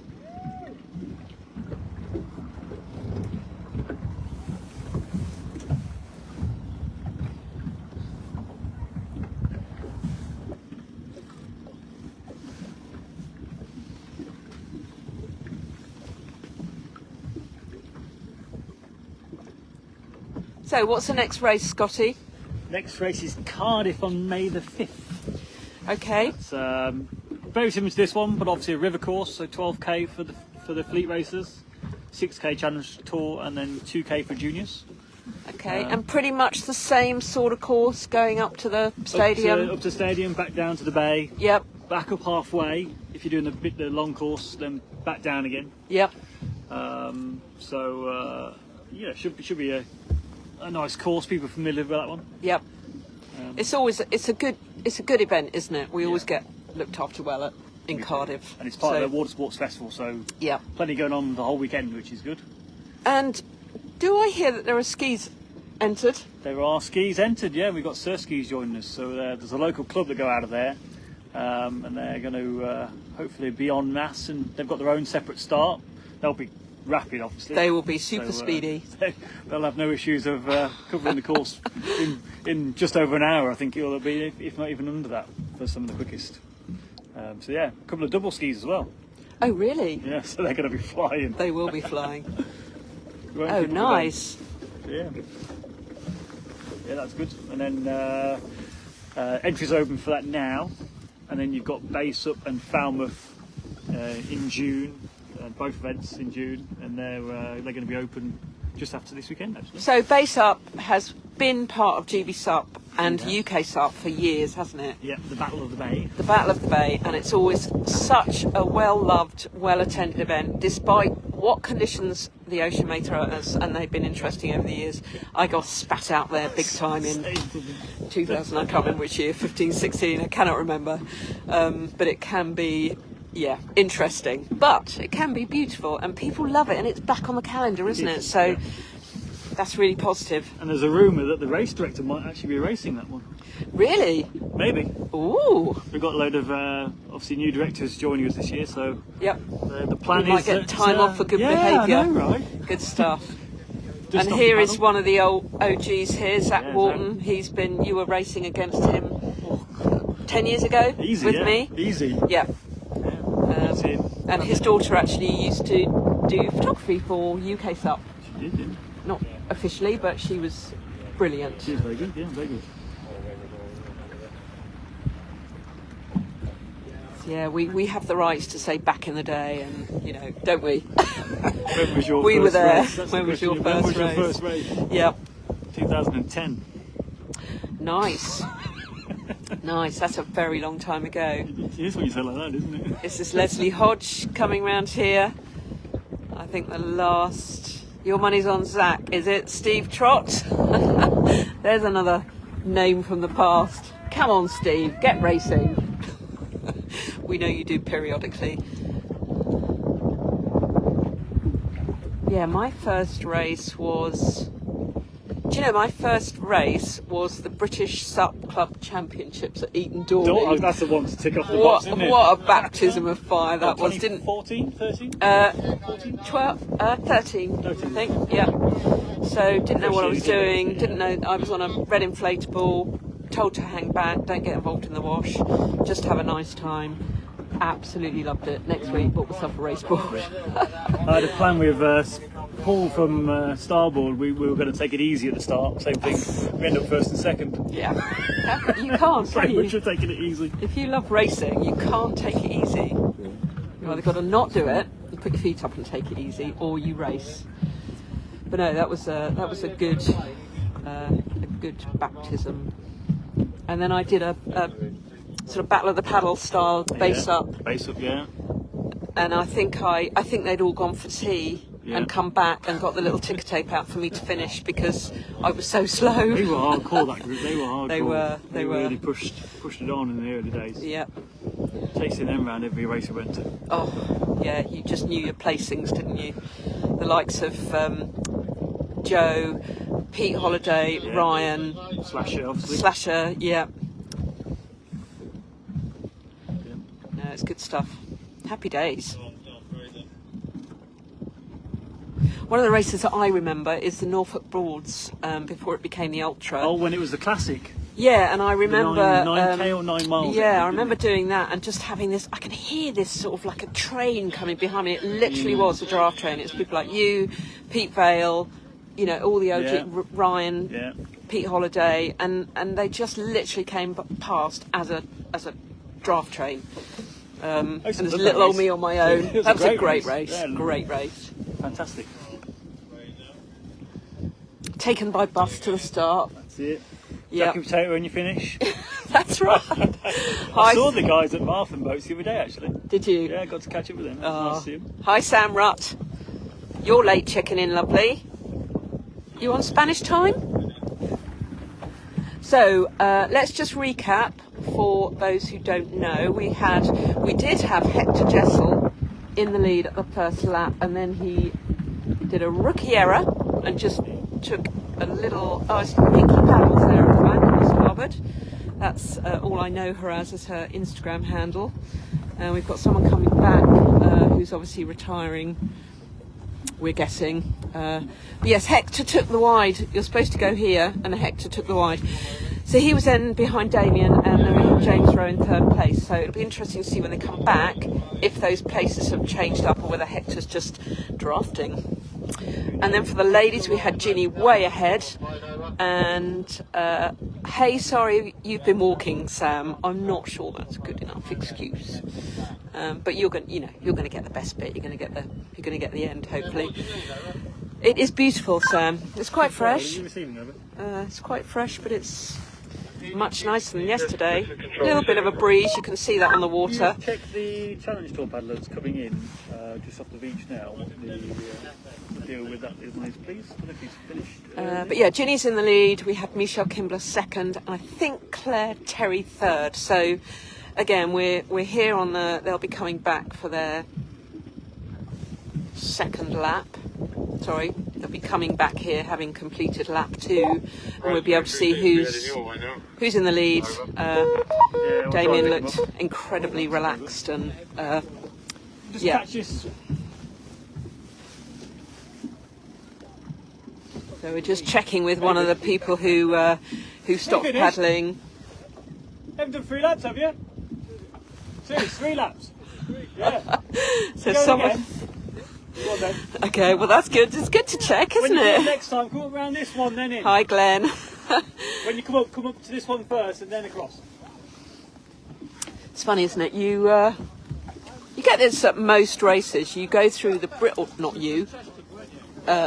So what's the next race, Scotty? Next race is Cardiff on May the 5th. Okay. It's very similar to this one, but obviously a river course, so 12k for the fleet racers, 6k challenge tour, and then 2k for juniors. Okay, and pretty much the same sort of course going up to the stadium. Up to stadium, back down to the bay. Yep. Back up halfway. If you're doing the long course, then back down again. Yep. Yeah, should be a nice course. People are familiar with that one. Yep. It's a good event, isn't it? We always get looked after well in Cardiff. And it's part of the Water Sports Festival, so yeah, plenty going on the whole weekend, which is good. And do I hear that there are skis entered? There are skis entered, yeah. We've got surf skis joining us, so there's a local club that go out of there, and they're going to hopefully be en masse, and they've got their own separate start. They'll be rapid, obviously. They will be super speedy. They'll have no issues of covering the course in just over an hour. I think it'll be, if not even under that, for some of the quickest. So yeah, a couple of double skis as well. Oh really? Yeah, so they're going to be flying. They will be flying. Oh, nice. Yeah, that's good. And then entries open for that now, and then you've got BSUP and Falmouth in June. Both events in June, and they're going to be open just after this weekend, actually. So BSUP has been part of GBSUP and UKSUP for years, hasn't it? Yeah, the Battle of the Bay. The Battle of the Bay, and it's always such a well-loved, well-attended event, despite what conditions the ocean may throw at us, and they've been interesting over the years. I got spat out there big time in 2000, I can't remember which year, 15, 16, I cannot remember. But it can be, yeah, interesting, but it can be beautiful, and people love it, and it's back on the calendar, isn't it? So that's really positive. And there's a rumour that the race director might actually be racing that one. Really? Maybe. Ooh. We've got a load of obviously new directors joining us this year, so yep. The plan we might get time off for good behaviour. I know, right? Good stuff. And here is one of the old OGs here, Zach Wharton. You were racing against him 10 years ago with me. Easy. Yeah. And his daughter actually used to do photography for UKSUP. She did, yeah. Not officially, but she was brilliant. She was very good, yeah, very good. Yeah, we have the rights to say back in the day, and you know, don't we? When was your we first were there. race? When was your first race? Yep. 2010. Nice. Nice. That's a very long time ago. It is when you say like that, isn't it? This is Leslie Hodge coming round here. I think the last. Your money's on Zach, is it? Steve Trott. There's another name from the past. Come on, Steve, get racing. We know you do periodically. Yeah, my first race was... Do you know, my first race was the British SUP Club Championships at Eton Dorney. That's the one to tick off the box, isn't it? What a baptism of fire that was. 14, 13? 13, I think, yeah. So, didn't know what I was doing, didn't know I was on a red inflatable, told to hang back, don't get involved in the wash, just have a nice time. Absolutely loved it. Next week, bought myself a race board. I had a plan with Paul from Starboard, we were going to take it easy at the start. Same thing. We end up first and second. Yeah. You can't, So can we you? should have taken it easy. If you love racing, you can't take it easy. You've either got to not do it, you put your feet up and take it easy, or you race. But no, that was a good baptism. And then I did a sort of battle of the paddle style base up, yeah. and I think they'd all gone for tea. Yeah. And come back and got the little ticker tape out for me to finish because I was so slow. They were hardcore, that group. They were hardcore. They were really pushed it on in the early days. Yeah. Chasing them around every race we went to. Oh, yeah. You just knew your placings, didn't you? The likes of Joe, Pete Holiday, Yeah. Ryan, Slasher, obviously. Slasher. Yeah. Yeah. No, it's good stuff. Happy days. One of the races that I remember is the Norfolk Broads before it became the Ultra. Oh, when it was the classic. Yeah, and I remember... 9K or 9 miles. Yeah, I remember doing that and just having this... I could hear this sort of like a train coming behind me. It literally was a giraffe train. It's people like you, Pete Vale, you know, all the OG, Yeah. Ryan, Yeah. Pete Holiday, and they just literally came past as a draft train. And there's love that little old race. me on my own. It was That a was a great great race. race. Yeah. Great race. Fantastic. Taken by bus to the start. That's it. Yeah, Jacket potato when you finish. that's right. I saw the guys at Marthen Boats the other day, actually. Did you? Yeah, I got to catch up with them. It was nice to see them. Hi, Sam Rutt. You're late checking in, lovely. You on Spanish time? So let's just recap for those who don't know. We did have Hector Jessel in the lead at the first lap, and then he did a rookie error and just took a little... Oh, it's Pinky Paddles there at the back on the starboard. That's all I know her as her Instagram handle. And we've got someone coming back who's obviously retiring, we're guessing. But yes, Hector took the wide. You're supposed to go here, and Hector took the wide. So he was then behind Damien, and then we had James Rowe in third place. So it'll be interesting to see when they come back if those places have changed up or whether Hector's just drafting. And then for the ladies, we had Ginny way ahead. And hey, sorry you've been walking, Sam. I'm not sure that's a good enough excuse. But you're going to get the best bit. You're going to get the end, hopefully. It is beautiful, Sam. It's quite fresh. It's quite fresh, but it's much nicer than yesterday. A little bit of a breeze. You can see that on the water. Check the Challenge Tour paddlers coming in just off the beach now. What the deal with that is, please. I don't know if he's finished. But yeah, Ginny's in the lead. We had Michelle Kimbler second, and I think Claire Terry third. So again, we're here on the. They'll be coming back for their second lap. Sorry, they'll be coming back here having completed lap 2, and we'll be able to see who's in the lead. Damien looked incredibly relaxed and yeah. Catch this. So we're just checking with one of the people who stopped finished? paddling. Haven't done 3 laps, have you? Serious, 3 laps. Yeah. So Go someone. again. Go on then. Okay, well that's good. It's good to check, When isn't you come it? next time, come up around this one, then in. Hi, Glenn. When you come up to this one first, and then across. It's funny, isn't it? You get this at most races. You go through the not you.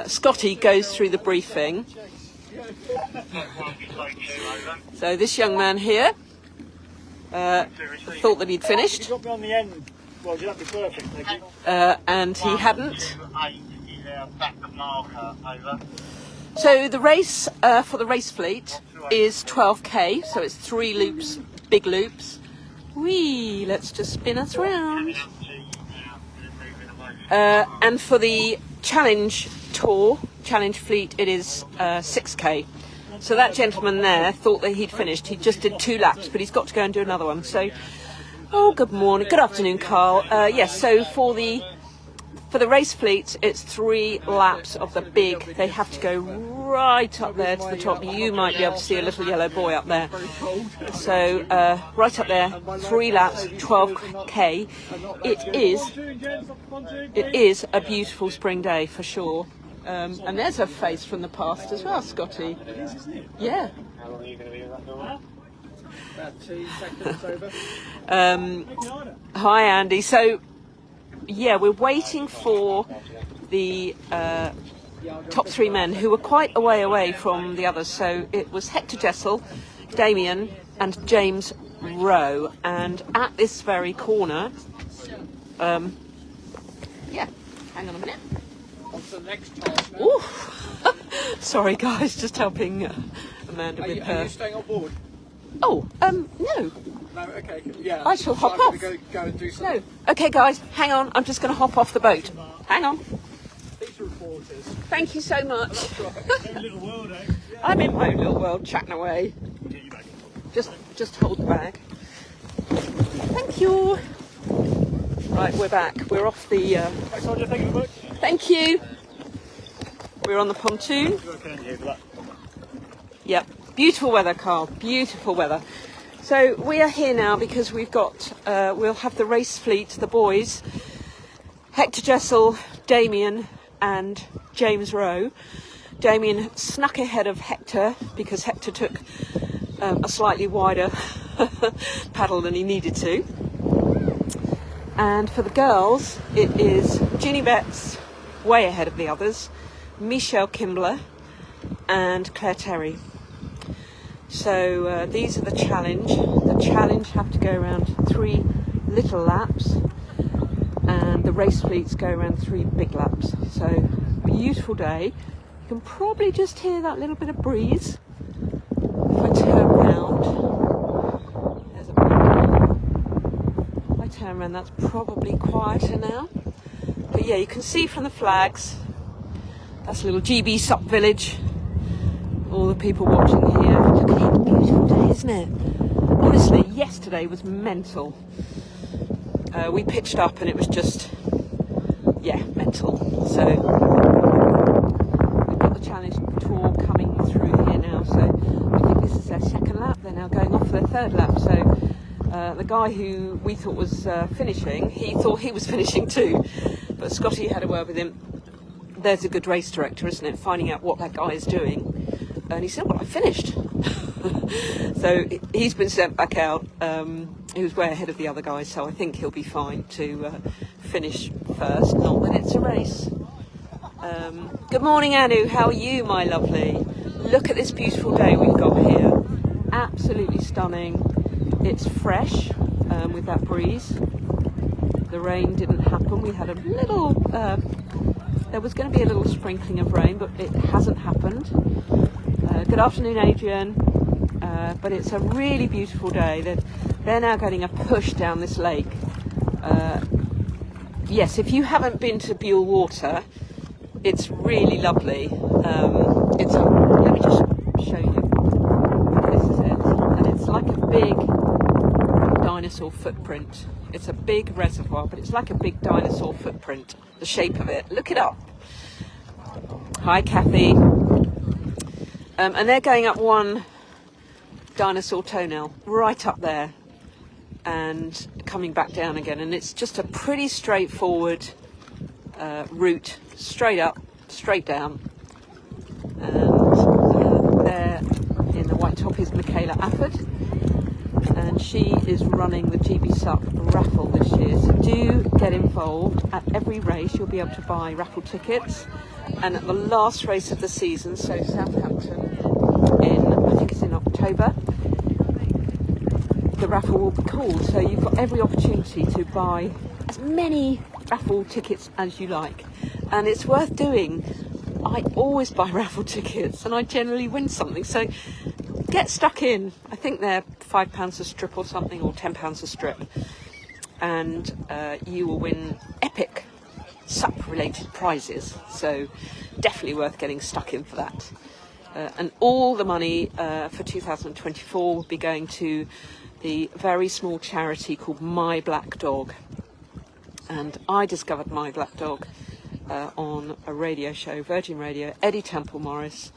Scotty goes through the briefing. So this young man here thought that he'd You finished, got me on the end. Well, that'd be perfect, thank you. and he hadn't. So the race for the race fleet is 12k, so it's 3 loops, big loops. Whee! Let's just spin us round. And for the challenge fleet, it is 6k. So that gentleman there thought that he'd finished. He just did 2 laps, but he's got to go and do another one. So, oh, good morning, good afternoon, Carl. Yes, so for the race fleets, it's 3 laps of the big. They have to go right up there to the top. You might be able to see a little yellow boy up there. So right up there, 3 laps, 12k. It is a beautiful spring day for sure. And there's a face from the past as well, Scotty. Yeah. How long are you going to be in that door? About 2 seconds over. Hi, Andy. So, yeah, we're waiting for the top three men who were quite a way away from the others. So it was Hector Jessel, Damien, and James Rowe. And at this very corner, yeah, hang on a minute. On to the next task now. Ooh. Sorry, guys, just helping Amanda with Are her. you staying on board? Oh, no. No, okay. Yeah. I shall hop I'm off. going to go and do something. No. Okay, guys, hang on. I'm just going to hop off the boat. Hang on. These are reporters. Thank you so much. Same little world, eh? I'm in my own little world, chatting away. Get you back. Just hold the bag. Thank you. Right, we're back. We're off the. Thanks, Roger. Thank you very much. Thank you. We're on the pontoon. You're okay here for that. Yep. Beautiful weather, Carl. Beautiful weather. So we are here now because we've got. We'll have the race fleet, the boys, Hector Jessel, Damien, and James Rowe. Damien snuck ahead of Hector because Hector took a slightly wider paddle than he needed to. And for the girls, it is Ginny Betts, way ahead of the others, Michelle Kimbler, and Claire Terry. So these are the challenge. The challenge have to go around 3 little laps, and the race fleets go around 3 big laps. So beautiful day. You can probably just hear that little bit of breeze. If I turn round, there's a if I turn around, that's probably quieter now. But yeah, you can see from the flags. That's a little GBSUP village. All the people watching here. Look at it, beautiful day, isn't it? Honestly, yesterday was mental. We pitched up and it was just, yeah, mental. So we've got the challenge tour coming through here now. So I think this is their second lap. They're now going off for their third lap. So the guy who we thought was finishing, he thought he was finishing too. But Scotty had a word with him. There's a good race director, isn't it? Finding out what that guy is doing. And he said, well, I finished. So he's been sent back out. He was way ahead of the other guys, so I think he'll be fine to finish first. Not that it's a race. Good morning, Anu. How are you, my lovely? Look at this beautiful day we've got here. Absolutely stunning. It's fresh with that breeze. The rain didn't happen. We had a little... there was going to be a little sprinkling of rain, but it hasn't happened. Good afternoon, Adrian. But it's a really beautiful day. They're now getting a push down this lake. Yes, if you haven't been to Bewl Water, it's really lovely. Let me just show you. This is it. And it's like a big dinosaur footprint. It's a big reservoir, but it's like a big dinosaur footprint. The shape of it. Look it up. Hi, Kathy. And they're going up one dinosaur toenail right up there and coming back down again. And it's just a pretty straightforward route, straight up, straight down. And there in the white top is Michaela Afford. And she is running the GBSUP raffle this year. So do get involved. At every race you'll be able to buy raffle tickets. And at the last race of the season, so Southampton I think it's in October, the raffle will be called. So you've got every opportunity to buy as many raffle tickets as you like. And it's worth doing. I always buy raffle tickets and I generally win something. So get stuck in. I think they're £5 a strip or something, or £10 a strip. And you will win epic SUP related prizes. So definitely worth getting stuck in for that. And all the money for 2024 will be going to the very small charity called My Black Dog. And I discovered My Black Dog on a radio show, Virgin Radio, Eddie Temple Morris.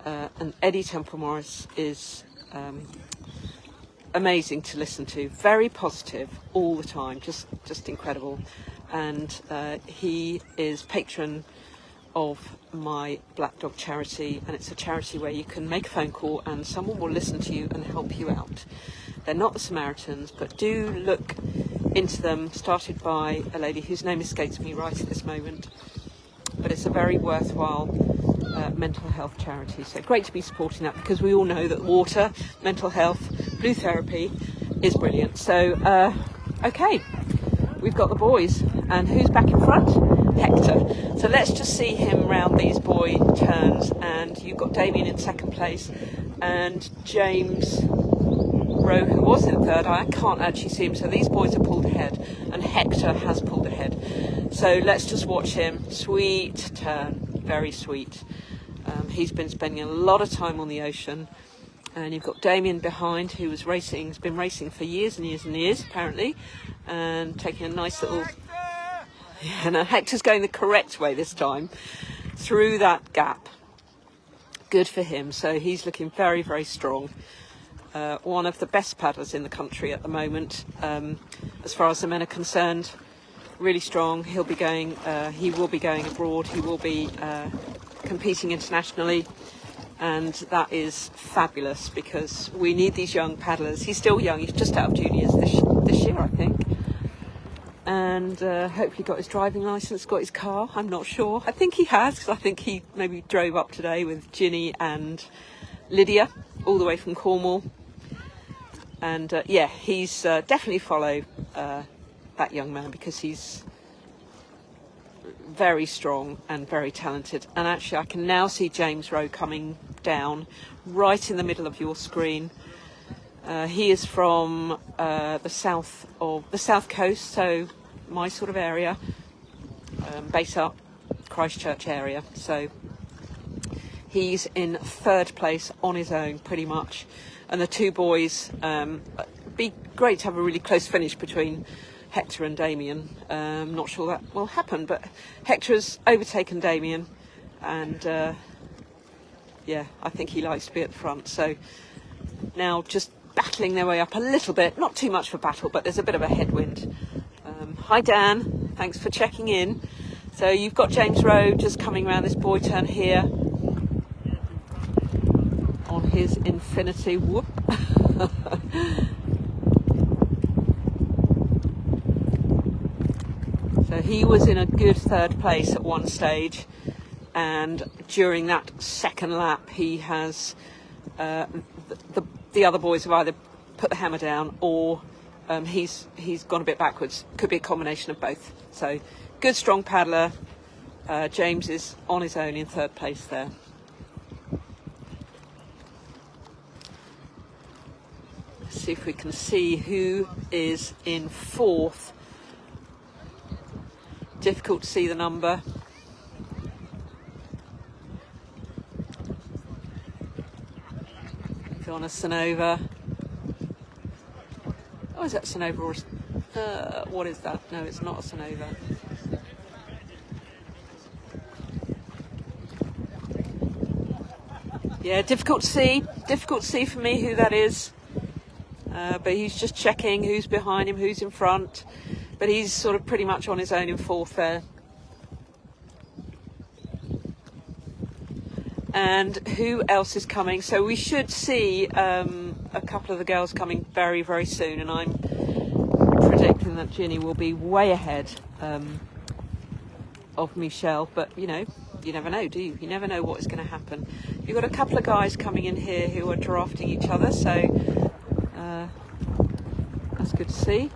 And Eddie Temple Morris is amazing to listen to, very positive all the time, just incredible. And he is patron of my Black Dog charity, and it's a charity where you can make a phone call and someone will listen to you and help you out. They're not the Samaritans, but do look into them, started by a lady whose name escapes me right at this moment, but it's a very worthwhile mental health charity. So great to be supporting that, because we all know that water, mental health, blue therapy is brilliant. So okay, we've got the boys, and who's back in front? Hector. So let's just see him round these boy turns, and you've got Damien in second place and James Rowe, who was in third. I can't actually see him, so these boys are pulled ahead and Hector has pulled ahead. So let's just watch him. Sweet turn, very sweet. He's been spending a lot of time on the ocean, and you've got Damien behind, who was racing, has been racing for years and years and years apparently, and taking a nice little... Yeah, now Hector's going the correct way this time, through that gap. Good for him. So he's looking very, very strong. One of the best paddlers in the country at the moment, as far as the men are concerned. Really strong. He'll be going. He will be going abroad. He will be competing internationally, and that is fabulous, because we need these young paddlers. He's still young. He's just out of juniors this year, I think. And hopefully got his driving licence, got his car. I'm not sure. I think he has, because I think he maybe drove up today with Ginny and Lydia all the way from Cornwall. And yeah, he's definitely follow that young man, because he's very strong and very talented. And actually I can now see James Rowe coming down right in the middle of your screen. He is from the south coast, so my sort of area, base up, Christchurch area. So he's in third place on his own, pretty much. And the two boys, be great to have a really close finish between Hector and Damien. Not sure that will happen, but Hector has overtaken Damien, and yeah, I think he likes to be at the front. So now just battling their way up a little bit, not too much for battle, but there's a bit of a headwind. Hi Dan, thanks for checking in. So you've got James Rowe just coming around this buoy turn here on his Infinity. Whoop. So he was in a good third place at one stage, and during that second lap he has the other boys have either put the hammer down, or he's gone a bit backwards. Could be a combination of both. So good strong paddler. James is on his own in third place there. Let's see if we can see who is in fourth. Difficult to see the number. It's on a Sonova. Oh, is that Sonova or what is that? No, it's not a Sonova. Yeah, difficult to see. Difficult to see for me who that is. But he's just checking who's behind him, who's in front. But he's sort of pretty much on his own in fourth there. And who else is coming? So we should see a couple of the girls coming very, very soon. And I'm predicting that Ginny will be way ahead of Michelle. But, you know, you never know, do you? You never know what is going to happen. You've got a couple of guys coming in here who are drafting each other. So that's good to see.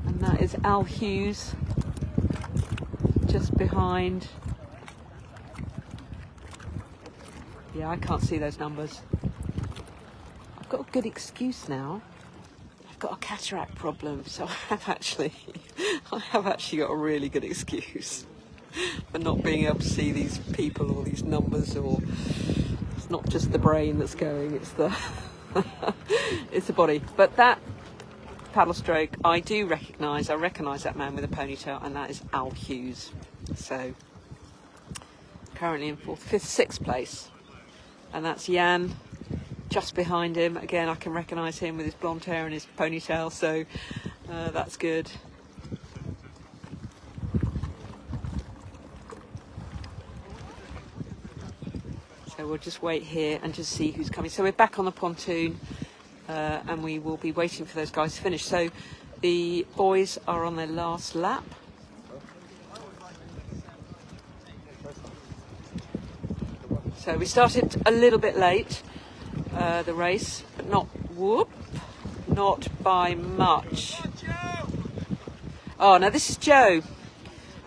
And that is Al Hughes just behind. Yeah, I can't see those numbers. I've got a good excuse now. I've got a cataract problem, so I have actually got a really good excuse for not being able to see these people or these numbers. Or it's not just the brain that's going; it's the it's the body. But that paddle stroke, I do recognise. I recognise that man with a ponytail, and that is Al Hughes. So currently in fourth, fifth, sixth place. And that's Jan just behind him. Again, I can recognise him with his blonde hair and his ponytail, so that's good. we'll just wait here and just see who's coming. So we're back on the pontoon, and we will be waiting for those guys to finish. So the boys are on their last lap. So we started a little bit late, the race, but not by much. Oh, now this is Joe.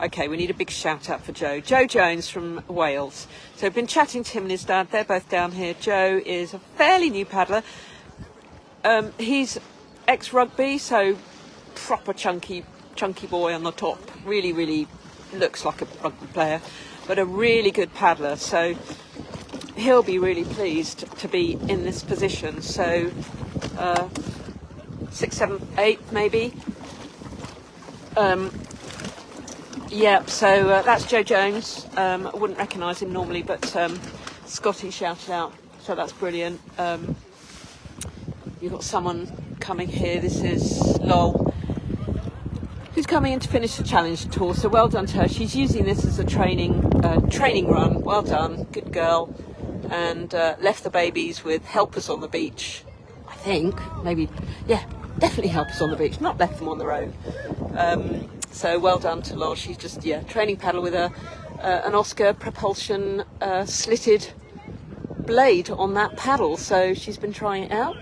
Okay, we need a big shout out for Joe. Joe Jones from Wales. So I've been chatting to him and his dad. They're both down here. Joe is a fairly new paddler. He's ex-rugby, so proper chunky boy on the top. Really, really looks like a rugby player, but a really good paddler. So he'll be really pleased to be in this position. So 6th, 7th, 8th maybe. Yeah, so that's Joe Jones. I wouldn't recognise him normally, but Scotty shouted out, so that's brilliant. You've got someone coming here. This is Lol, who's coming in to finish the challenge tour. So well done to her. She's using this as a training run. Well done, good girl. And left the babies with helpers on the beach. I think maybe, yeah, definitely helpers on the beach. Not left them on their own. So well done to Lol. She's just, training paddle with an Oscar propulsion slitted blade on that paddle. So she's been trying it out,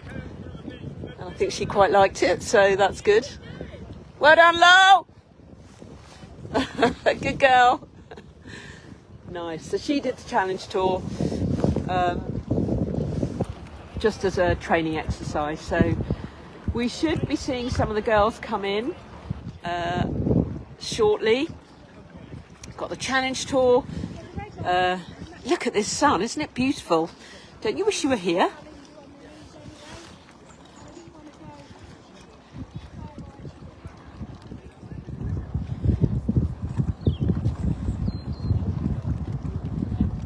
and I think she quite liked it. So that's good. Well done, Lol. Good girl. Nice. So she did the challenge tour just as a training exercise. So we should be seeing some of the girls come in shortly. Got the challenge tour. Look at this sun, isn't it beautiful? Don't you wish you were here?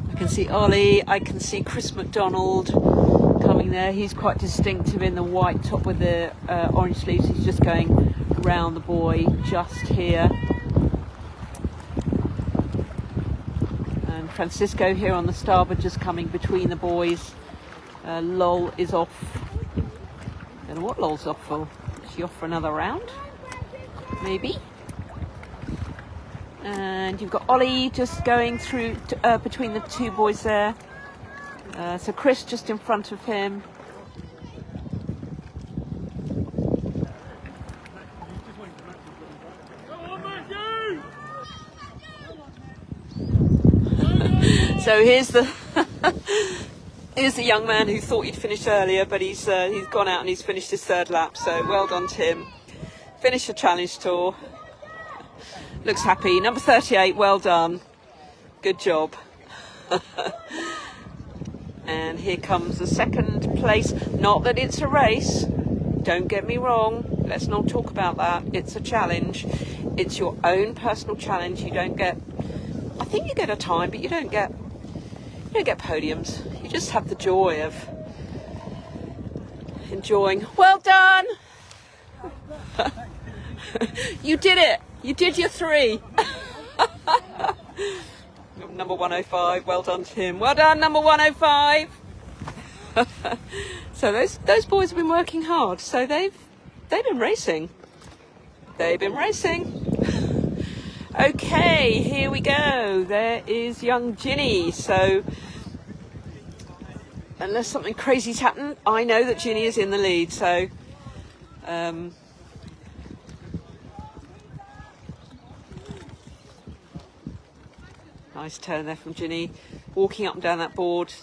I can see Ollie, I can see Chris McDonald coming there. He's quite distinctive in the white top with the orange sleeves. He's just going round the buoy just here. And Francisco here on the starboard, just coming between the buoys. Lol is off. Don't know what Lol's off for. Is she off for another round? Maybe. And you've got Ollie just going through between the two boys there. So Chris just in front of him. So here's the young man who thought he'd finished earlier, but he's gone out and he's finished his third lap. So well done to him. Finished the challenge tour. Looks happy. Number 38, well done. Good job. And here comes the second place. Not that it's a race. Don't get me wrong. Let's not talk about that. It's a challenge. It's your own personal challenge. You don't get, I think you get a time, but you don't get podiums. You just have the joy of enjoying. Well done. You did it. You did your 3. Number 105, well done to him. Well done, number 105. So those boys have been working hard. So they've been racing. They've been racing. Okay, here we go. There is young Ginny. So unless something crazy's happened, I know that Ginny is in the lead. So nice turn there from Ginny, walking up and down that board.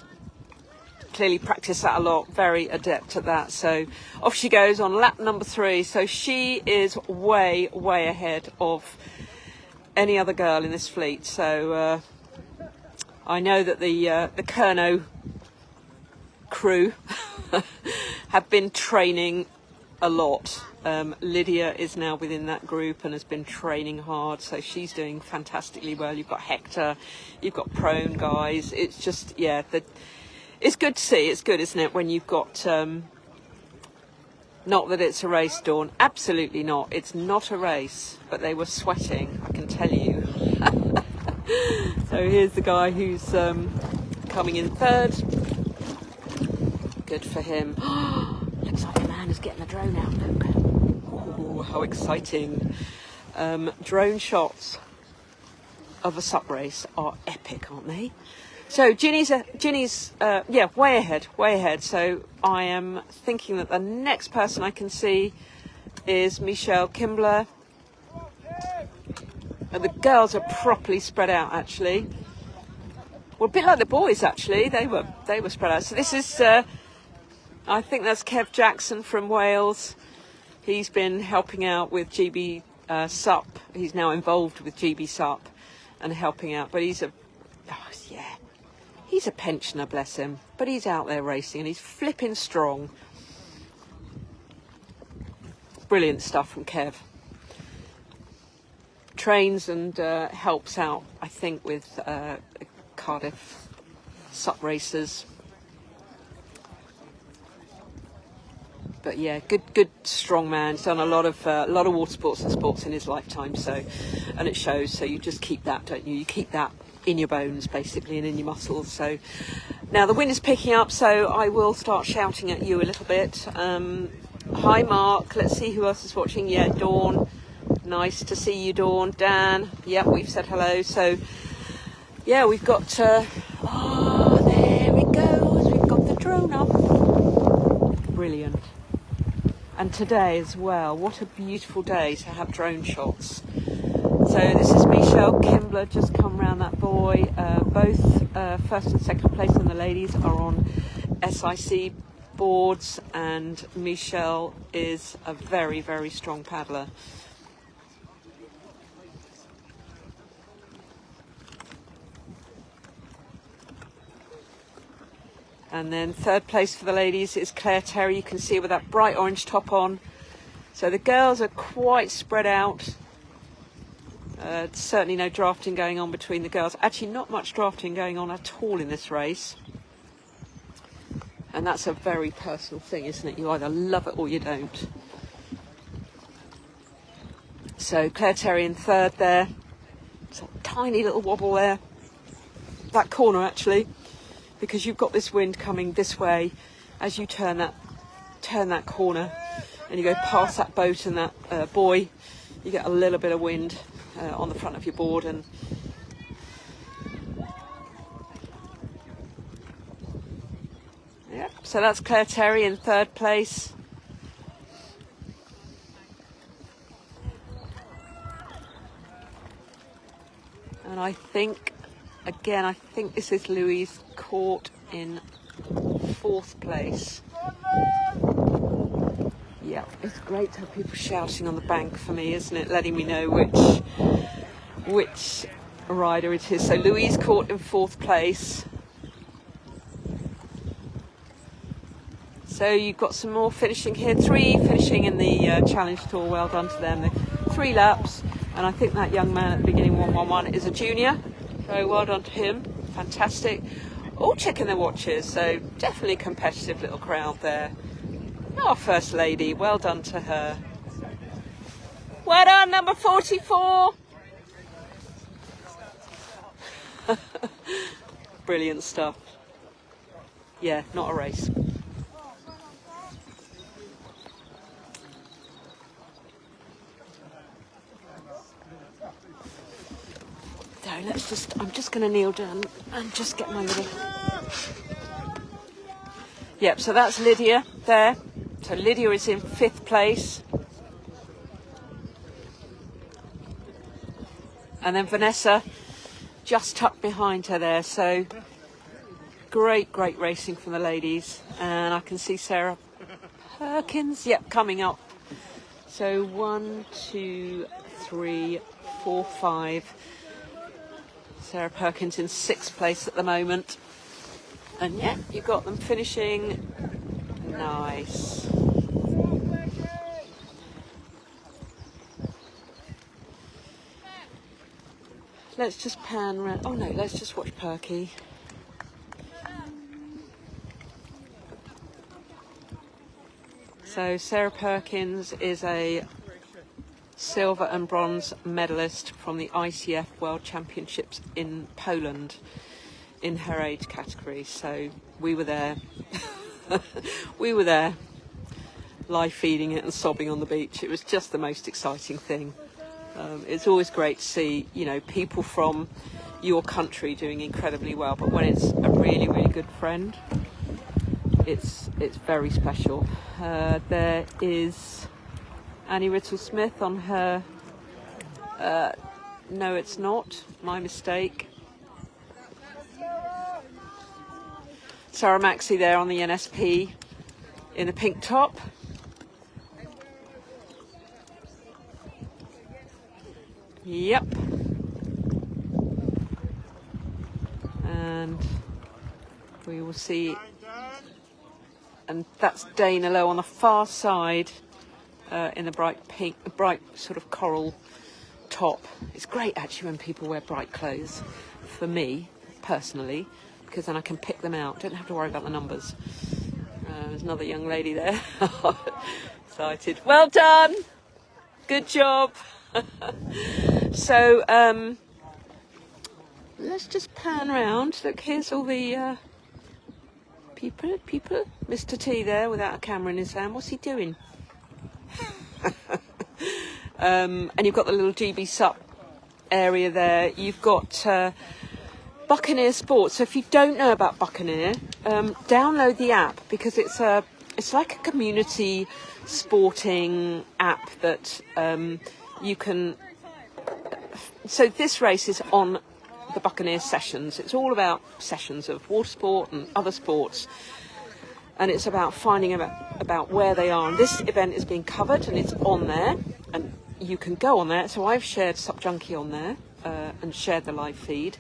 Clearly practiced that a lot, very adept at that. So off she goes on lap number 3. So she is way ahead of any other girl in this fleet. So I know that the Kerno crew have been training a lot. Lydia is now within that group and has been training hard, so she's doing fantastically well. You've got Hector, you've got Prone guys. It's just, it's good to see. It's good, isn't it, when you've got not that it's a race, Dawn, absolutely not. It's not a race, but they were sweating, I can tell you. So here's the guy who's coming in third. Good for him. Looks like a man is getting the drone out. Look. Oh, how exciting. Drone shots of a SUP race are epic, aren't they? So Ginny's way ahead. So I am thinking that the next person I can see is Michelle Kimbler. And the girls are properly spread out, actually. Well, a bit like the boys, actually. They were spread out. So this is, I think that's Kev Jackson from Wales. He's been helping out with GBSUP. He's now involved with GBSUP and helping out. But he's a pensioner, bless him. But he's out there racing and he's flipping strong. Brilliant stuff from Kev. Trains and helps out, I think, with Cardiff SUP racers. But yeah, good, strong man. He's done a lot of water sports and sports in his lifetime. So, and it shows. So you just keep that, don't you? You keep that in your bones, basically, and in your muscles. So now the wind is picking up, so I will start shouting at you a little bit. Hi, Mark. Let's see who else is watching. Yeah, Dawn. Nice to see you, Dawn. Dan. Yep, we've said hello. So yeah, we've got. There it goes. We've got the drone up. Brilliant. And today as well, what a beautiful day to have drone shots. So this is Michelle Kimbler, just come round that boy. Both first and second place in the ladies are on SIC boards, and Michelle is a very, very strong paddler. And then third place for the ladies is Claire Terry. You can see her with that bright orange top on. So the girls are quite spread out. Certainly no drafting going on between the girls. Actually, not much drafting going on at all in this race. And that's a very personal thing, isn't it? You either love it or you don't. So Claire Terry in third there. It's a tiny little wobble there. That corner, actually. Because you've got this wind coming this way as you turn that corner and you go past that boat and that buoy, you get a little bit of wind on the front of your board. And yeah, so that's Claire Terry in third place. And I think this is Louise Court in fourth place. Yeah, it's great to have people shouting on the bank for me, isn't it? Letting me know which rider it is. So Louise Court in fourth place. So you've got some more finishing here. 3 finishing in the Challenge Tour. Well done to them. 3 laps. And I think that young man at the beginning, 111, is a junior. So well done to him. Fantastic. All checking their watches, so definitely competitive little crowd there. Our First Lady, well done to her. Well done, number 44. Brilliant stuff. Yeah, not a race. I'm just going to kneel down and just get my little... Yep, so that's Lydia there. So Lydia is in 5th place. And then Vanessa just tucked behind her there. So great racing from the ladies. And I can see Sarah Perkins, yep, coming up. So 1, 2, 3, 4, 5... Sarah Perkins in 6th place at the moment. And yeah, you've got them finishing. Nice. Let's just pan around. Oh no, let's just watch Perky. So Sarah Perkins is a silver and bronze medalist from the ICF World Championships in Poland in her age category. So we were there. We were there, live feeding it and sobbing on the beach. It was just the most exciting thing. It's always great to see, you know, people from your country doing incredibly well, but when it's a really, really good friend, it's very special. There is Annie Riddle-Smith on her. No, it's not. My mistake. Sarah Maxey there on the NSP in a pink top. Yep. And we will see. And that's Dana Lowe on the far side in the bright pink, bright sort of coral top. It's great actually when people wear bright clothes, for me personally, because then I can pick them out. Don't have to worry about the numbers. There's another young lady there. Excited. Well done. Good job. So let's just pan around. Look, here's all the people. Mr. T there without a camera in his hand. What's he doing? And you've got the little GBSUP area there. You've got Buccaneer Sports. So if you don't know about Buccaneer, download the app, because it's like a community sporting app that you can. So this race is on the Buccaneer Sessions. It's all about sessions of water sport and other sports, and it's about finding about where they are. And this event is being covered, and it's on there, and you can go on there. So I've shared Sup Junkie on there and shared the live feed.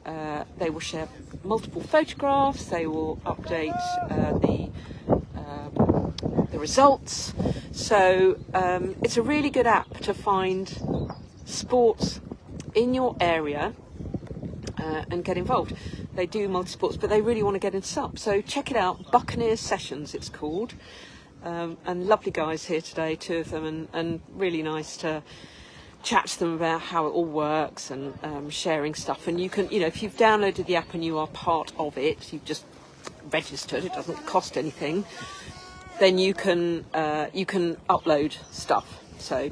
They will share multiple photographs. They will update the results. So it's a really good app to find sports in your area and get involved. They do multi-sports, but they really want to get into SUP. So check it out. Buccaneer Sessions, it's called. And lovely guys here today, two of them, and really nice to chat to them about how it all works and sharing stuff. And you can, you know, if you've downloaded the app and you are part of it, you've just registered, it doesn't cost anything, then you can upload stuff. So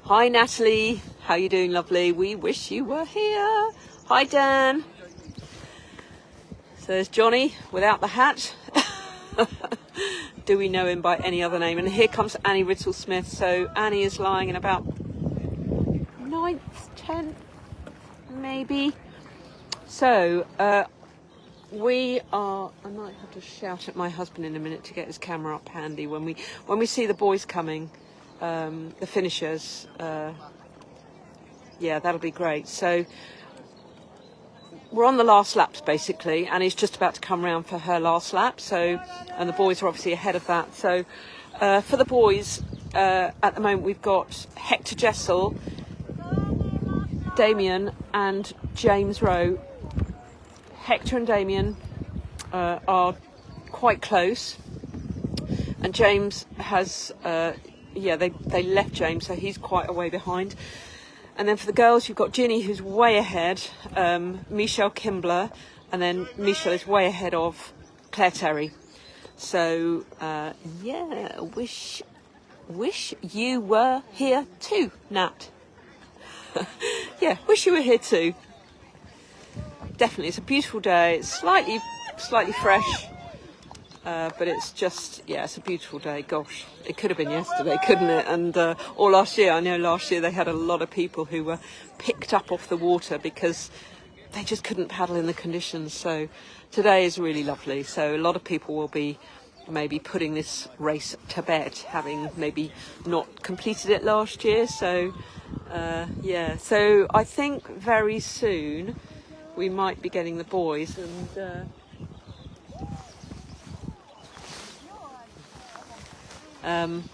hi Natalie, how you doing, lovely? We wish you were here. Hi Dan. So there's Johnny without the hat. Do we know him by any other name? And here comes Annie Riddle-Smith. So Annie is lying in about 9th, 10th, maybe. So we are. I might have to shout at my husband in a minute to get his camera up handy when we see the boys coming, the finishers. Yeah, that'll be great. So we're on the last laps basically, and he's just about to come round for her last lap. So, and the boys are obviously ahead of that. So, for the boys, at the moment we've got Hector Jessel, Damien, and James Rowe. Hector and Damien are quite close, and James has, they left James, so he's quite a way behind. And then for the girls, you've got Ginny, who's way ahead, Michelle Kimbler, and then Michelle is way ahead of Claire Terry. So, wish you were here too, Nat. Yeah, wish you were here too. Definitely, it's a beautiful day. It's slightly fresh, but it's just, yeah, it's a beautiful day. Gosh, it could have been yesterday, couldn't it? And or last year. I know last year they had a lot of people who were picked up off the water because they just couldn't paddle in the conditions. So today is really lovely. So a lot of people will be maybe putting this race to bed, having maybe not completed it last year. So so I think very soon we might be getting the boys, and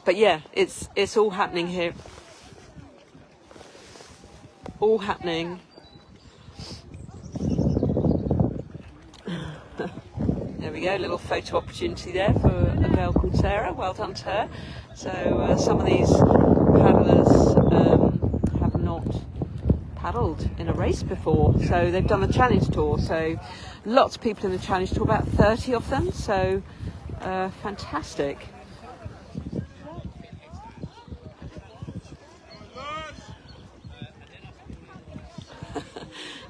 but yeah, it's all happening here. All happening. There we go, a little photo opportunity there for a girl called Sarah. Well done to her. So some of these paddlers have not paddled in a race before. So they've done the challenge tour. So lots of people in the challenge tour, about 30 of them. So fantastic.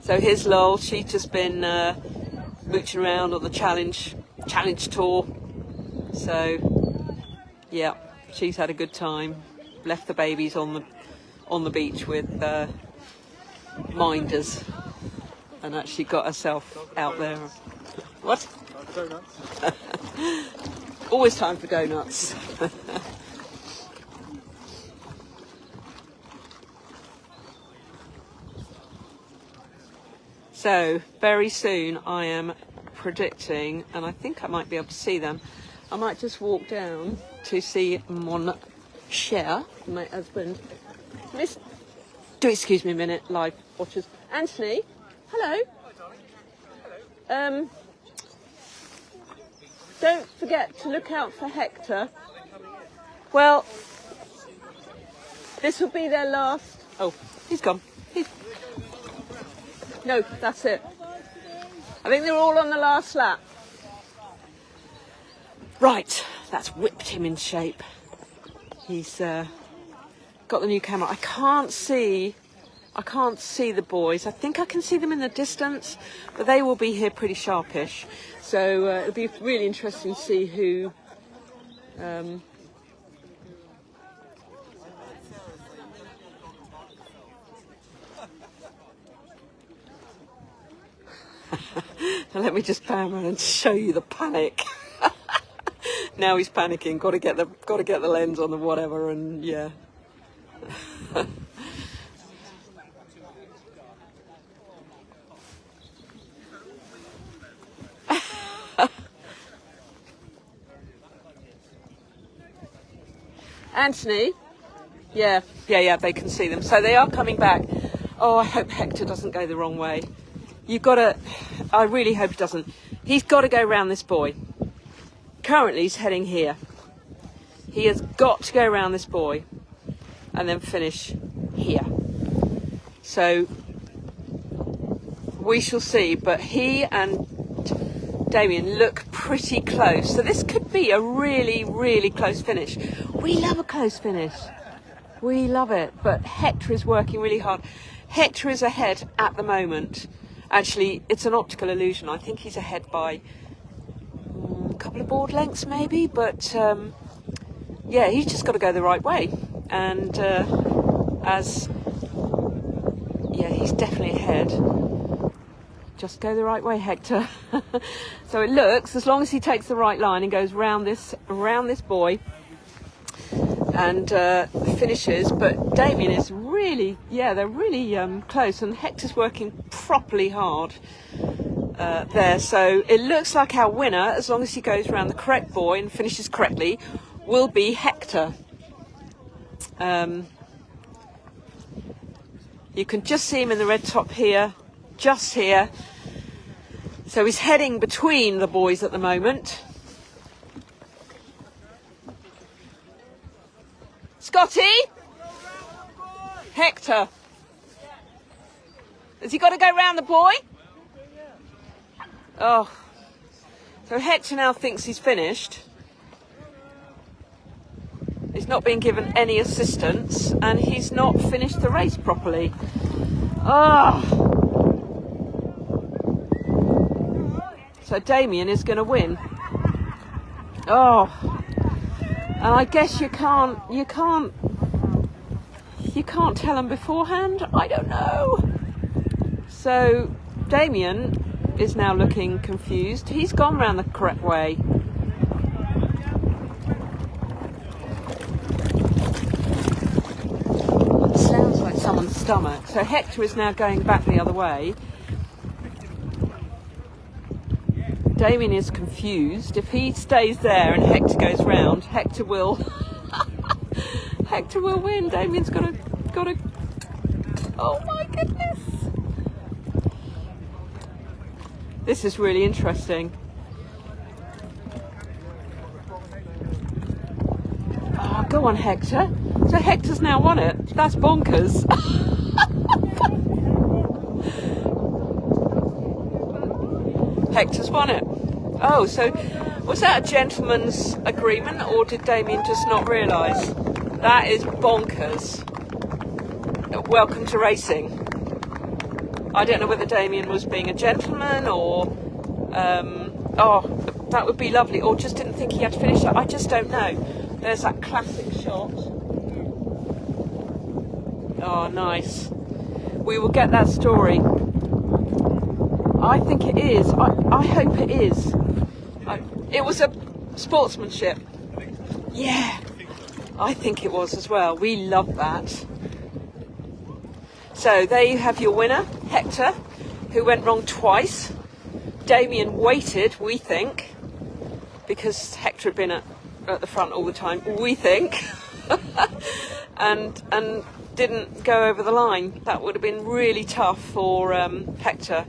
So here's Lol. She's just been mooching around on the challenge tour. So yeah, she's had a good time. Left the babies on the beach with minders, and actually got herself out there. What? Donuts. Always time for donuts. So very soon I am predicting, and I think I might be able to see them. I might just walk down to see mon cher, my husband. Do excuse me a minute, live watchers. Anthony, hello. Don't forget to look out for Hector. Well, this will be their last. Oh, he's gone. No, that's it. I think they're all on the last lap. Right, that's whipped him in shape. He's got the new camera. I can't see the boys. I think I can see them in the distance, but they will be here pretty sharpish. So it'll be really interesting to see who. Now let me just pan around and show you the panic. Now he's panicking. Got to get the lens on the whatever, and yeah. Anthony, yeah, they can see them. So they are coming back. Oh, I hope Hector doesn't go the wrong way. I really hope he doesn't. He's got to go round this boy. Currently he's heading here. He has got to go around this boy and then finish here. So we shall see, but he and Damien look pretty close. So this could be a really, really close finish. We love a close finish. We love it, but Hector is working really hard. Hector is ahead at the moment. Actually, it's an optical illusion. I think he's ahead by a couple of board lengths maybe, but yeah, he's just got to go the right way. And he's definitely ahead. Just go the right way, Hector. So it looks, as long as he takes the right line and goes around this boy and finishes, but Damien is really, they're really close, and Hector's working properly hard there. So it looks like our winner, as long as he goes around the correct boy and finishes correctly, will be Hector. You can just see him in the red top here, just here. So he's heading between the boys at the moment. Scotty? Hector? Has he got to go round the boy? Oh. So Hector now thinks he's finished. He's not been given any assistance, and he's not finished the race properly. Oh. So Damien is going to win. Oh. And I guess you can't tell them beforehand. I don't know. So Damien is now looking confused. He's gone round the correct way. It sounds like someone's stomach. So Hector is now going back the other way. Damien is confused. If he stays there and Hector goes round, Hector will win. Damien's got to. Oh my goodness! This is really interesting. Oh, go on, Hector. So Hector's now won it. That's bonkers. Hector's won it. Oh, so was that a gentleman's agreement, or did Damien just not realise? That is bonkers. Welcome to racing. I don't know whether Damien was being a gentleman or... oh, that would be lovely. Or just didn't think he had to finish that. I just don't know. There's that classic shot. Oh, nice. We will get that story. I think it is. I hope it is. It was a sportsmanship. Yeah, I think it was as well. We love that. So there you have your winner, Hector, who went wrong twice. Damien waited, we think, because Hector had been at the front all the time, we think, and didn't go over the line. That would have been really tough for Hector.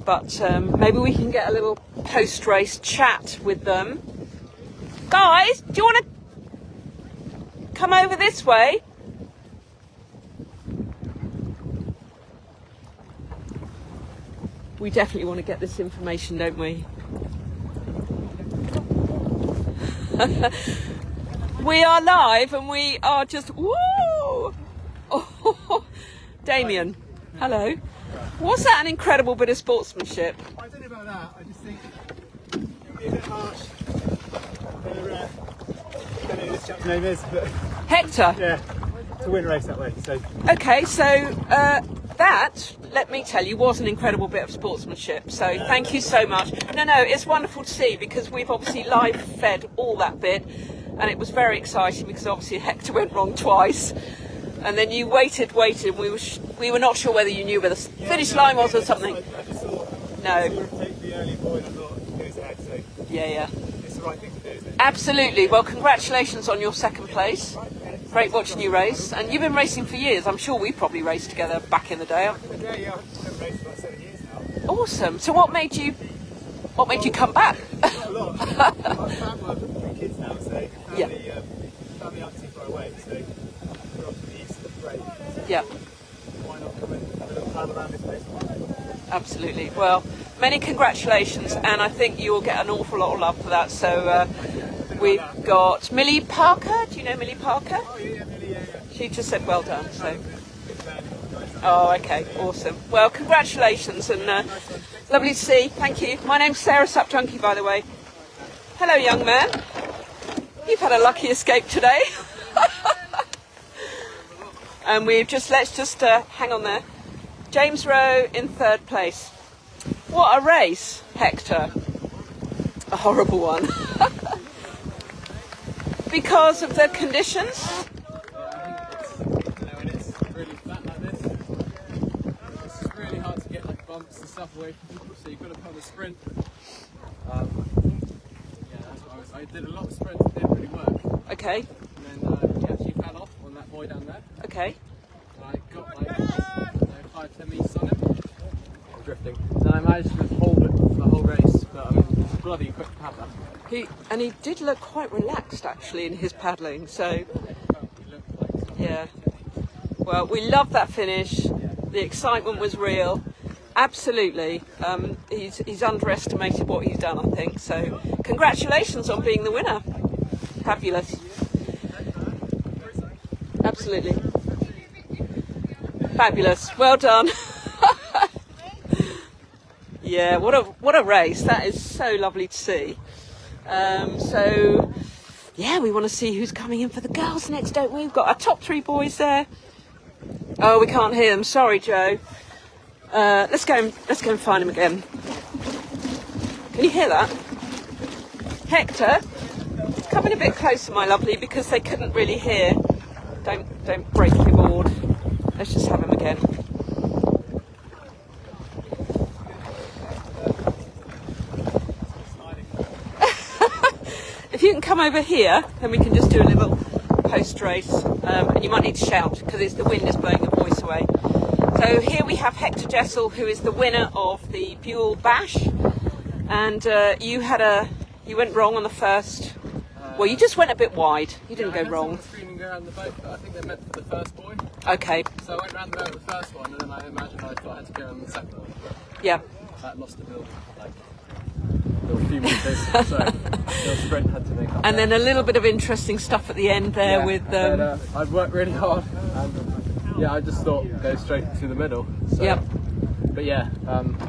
But maybe we can get a little post-race chat with them. Guys, do you want to come over this way? We definitely want to get this information, don't we? We are live and we are just... Woo! Oh, Damien, hello. Was that an incredible bit of sportsmanship? I don't know about that. I just think it would be a bit harsh. I don't know who this chap's name is, but Hector? yeah, to win a race that way. So Okay, so that, let me tell you, was an incredible bit of sportsmanship. So thank you so much. No, it's wonderful to see because we've obviously live fed all that bit and it was very exciting because obviously Hector went wrong twice. And then you waited. We were not sure whether you knew where the finish line was or something. I just thought, No. take the early boy and I thought, goes ahead, so Yeah. it's the right thing to do, isn't it? Absolutely. Well, congratulations on your second place. Great watching you race. And you've been racing for years. I'm sure we probably raced together back in the day. Yeah, I've been racing for about 7 years now. Awesome. So what made you come back? Not a lot. I've found my 3 kids now, so Yeah. family aren't too far away, so we're off to the Easter break. Yeah. Why not come and have a little paddle around this place? Absolutely. Well, many congratulations, and I think you will get an awful lot of love for that. So we've got Millie Parker. Do you know Millie Parker? Oh yeah, Millie, yeah. She just said well done. So. Good fan, guys. Oh, okay, awesome. Well, congratulations, and lovely to see. Thank you. My name's Sarah Sup Junkie, by the way. Hello, young man. You've had a lucky escape today. And let's just hang on there. James Rowe in 3rd place. What a race, Hector. A horrible one. Because of the conditions? When it's really flat like this, it's just really hard to get like bumps and stuff away from people, so you've got to put on a sprint. Yeah, that's what I did a lot of sprints, it didn't really work. Okay, And then he actually fell off on that boy down there. okay. And I got like 5-10 metres on him. Drifting. And I managed to hold it for the whole race, but I mean, it's a bloody quick paddler. He did look quite relaxed actually in his paddling, so yeah. Well, we love that finish. The excitement was real. Absolutely. He's underestimated what he's done, I think. So congratulations on being the winner. Fabulous. Absolutely. Fabulous. Well done. Yeah, what a race. That is so lovely to see. So yeah, we want to see who's coming in for the girls next, don't we? We've got our top 3 boys there. Oh, we can't hear them. Sorry, Joe. Let's go and find him again. Can you hear that? Hector, come in a bit closer, my lovely, because they couldn't really hear. Don't break your board. Let's just have him again. If you can come over here, then we can just do a little post-race. And you might need to shout because the wind is blowing your voice away. So here we have Hector Jessel, who is the winner of the Bewl Bash. And you went wrong on the first. Well, you just went a bit wide. You didn't go wrong. Screaming around the boat, but I think they meant for the first boy. Okay. So I went round the boat with the first one, and then I imagined I thought I had to go on the second one. Yeah. that lost the building. Like, there were a few meters, so the sprint had to make up. And then a little bit of interesting stuff at the end there Yeah, with. I'd worked really hard, and yeah, I just thought go straight to the middle. So, Yep. But yeah,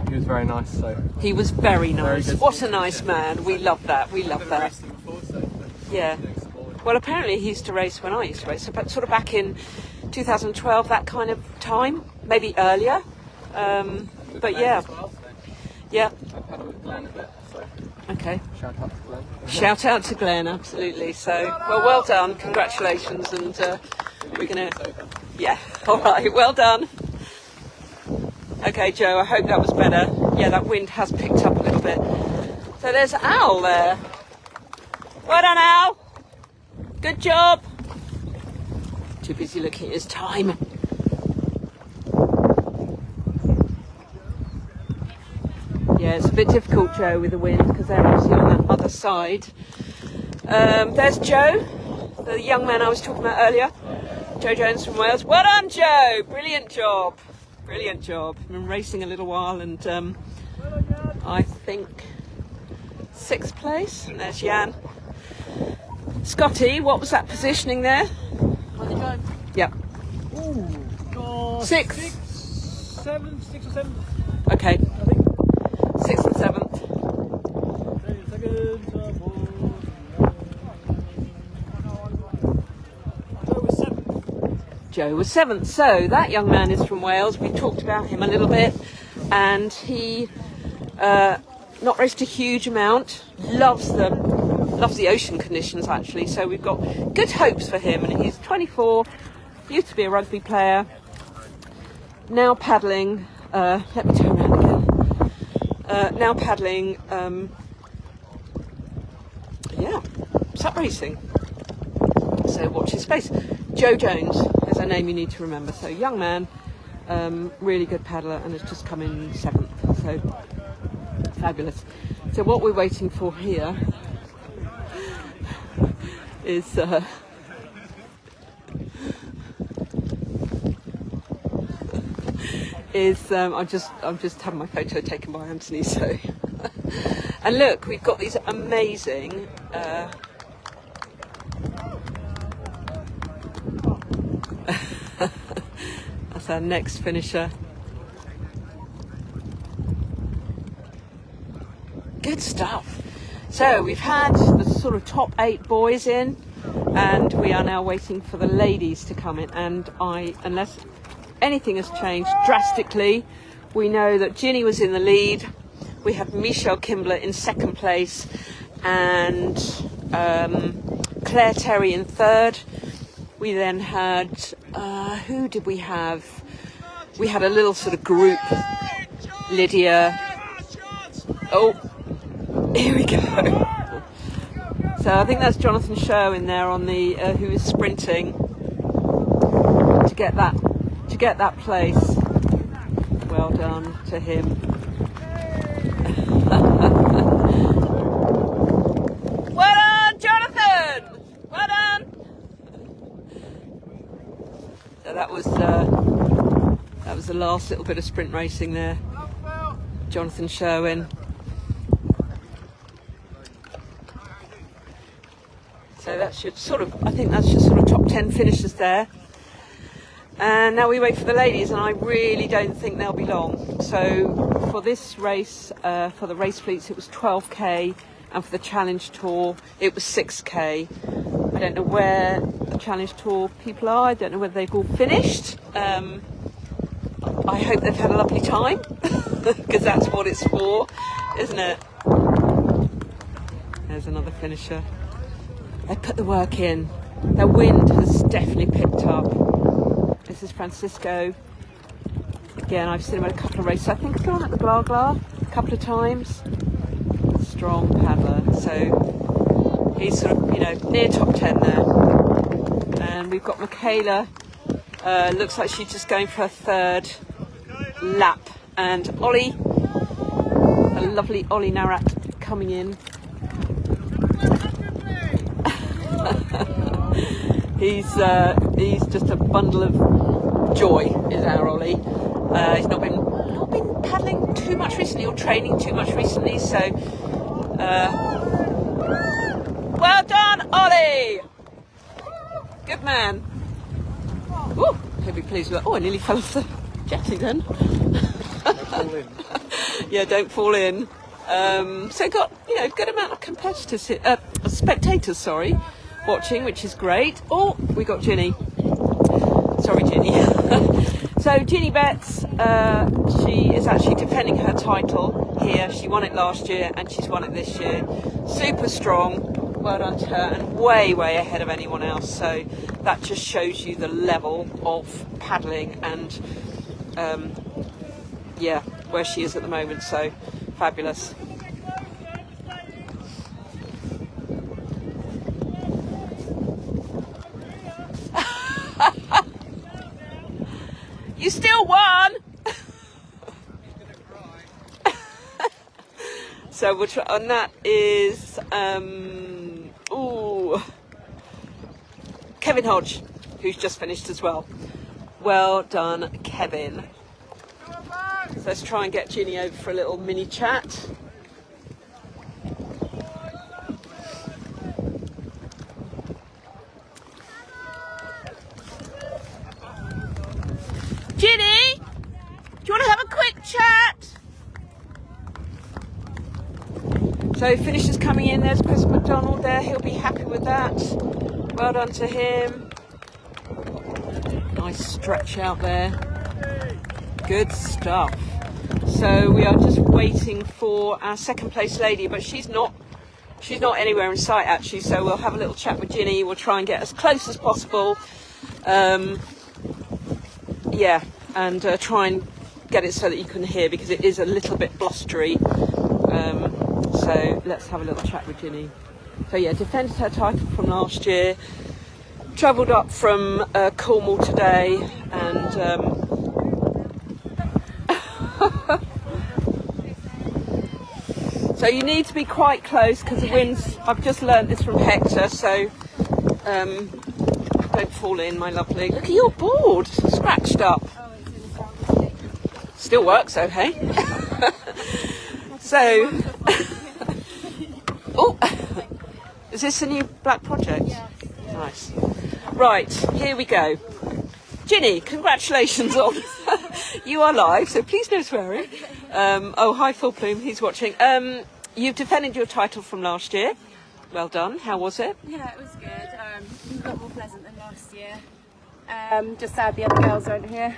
he was very nice. So He was very nice. good What a nice man. We love that. We love that. raced him before, so Yeah. Well, apparently he used to race when I used to race, so but sort of back in 2012, that kind of time, maybe earlier. But yeah, as well, so yeah. I've had with Glenn a bit. So Okay. shout out to Glenn. Shout out to Glenn, absolutely. So, well done, congratulations, and we're gonna. Yeah. All right. Well done. Okay, Joe. I hope that was better. Yeah, that wind has picked up a little bit. So there's Al there. Well done, Al. Good job. Too busy looking at his time. Yeah, it's a bit difficult, Joe, with the wind because they're obviously on that other side. There's Joe, the young man I was talking about earlier. Joe Jones from Wales. Well done, Joe. Brilliant job. Brilliant job. Been racing a little while, and I think 6th place. And there's Jan. Scotty, what was that positioning there? On the drive. Yep. Oh, 6th. 6 or 7. Okay. I think. 6th and 7th. 10 seconds. Joe was 7th. Joe was 7th. So that young man is from Wales. We talked about him a little bit, and he not raced a huge amount. Loves the ocean conditions actually. So we've got good hopes for him. And he's 24. Used to be a rugby player. Now paddling. Let me turn around again. Now paddling. Yeah, SUP racing. So watch his space. Joe Jones is a name you need to remember. So young man, really good paddler, and has just come in 7th. So fabulous. So what we're waiting for here is I'm just having my photo taken by Anthony. So and look, we've got these amazing. That's our next finisher. Good stuff. So we've had the sort of top 8 boys in, and we are now waiting for the ladies to come in. And unless anything has changed drastically, we know that Ginny was in the lead. We had Michelle Kimbler in 2nd place, and Claire Terry in 3rd. We then had who did we have? We had a little sort of group. Lydia. Oh, here we go. So I think that's Jonathan Show in there on the who is sprinting to get that place. Well done to him. Well done, Jonathan. Well done. So that was the last little bit of sprint racing there. Jonathan Sherwin. So that should I think that's just sort of top 10 finishers there. And now we wait for the ladies, and I really don't think they'll be long. So for this race, for the race fleets, it was 12k, and for the Challenge Tour, it was 6k. I don't know where the Challenge Tour people are. I don't know whether they've all finished. I hope they've had a lovely time, because that's what it's for, isn't it? There's another finisher. They put the work in. Their wind has definitely picked up. This is Francisco. Again, I've seen him at a couple of races. I think he's gone at the Gla Gla a couple of times. Strong paddler. So he's sort of, near top 10 there. And we've got Michaela. Looks like she's just going for her 3rd lap. And Ollie, a lovely Ollie Narat coming in. He's just a bundle of joy, is our Ollie. He's not been paddling too too much recently or training too much recently. So, well done, Ollie. Good man. Ooh, he'll be pleased with that. Oh, I nearly fell off the jetty then. Yeah, don't fall in. So got, you know, good amount of competitors, spectators, sorry, watching, which is great. Oh, we got Ginny. Sorry, Ginny. So Ginny Betts, she is actually defending her title here. She won it last year and she's won it this year. Super strong. Well done to her, and way ahead of anyone else. So that just shows you the level of paddling and yeah, where she is at the moment. So fabulous. You still won. So we'll try, and that is Kevin Hodge, who's just finished as well. Well done, Kevin. So let's try and get Ginny over for a little mini chat. Ginny, do you want to have a quick chat? So finishes coming in. There's Chris McDonald there. He'll be happy with that. Well done to him. Nice stretch out there. Good stuff. So we are just waiting for our second place lady, but she's not anywhere in sight actually. So we'll have a little chat with Ginny. We'll try and get as close as possible. Yeah, and try and get it so that you can hear, because it is a little bit blustery. So let's have a little chat with Ginny. So yeah, defended her title from last year, travelled up from Cornwall today, and so you need to be quite close because the winds, I've just learnt this from Hector, so don't fall in, my lovely. Look at your board, scratched up. Still works, okay. So, oh, is this a new black project? Yeah. Nice. Right, here we go. Ginny, congratulations on you are live, so please no swearing. Oh, hi Phil Plume, he's watching. You've defended your title from last year. Well done. How was it? Yeah, it was good. A lot more pleasant than last year. Just sad the other girls aren't here.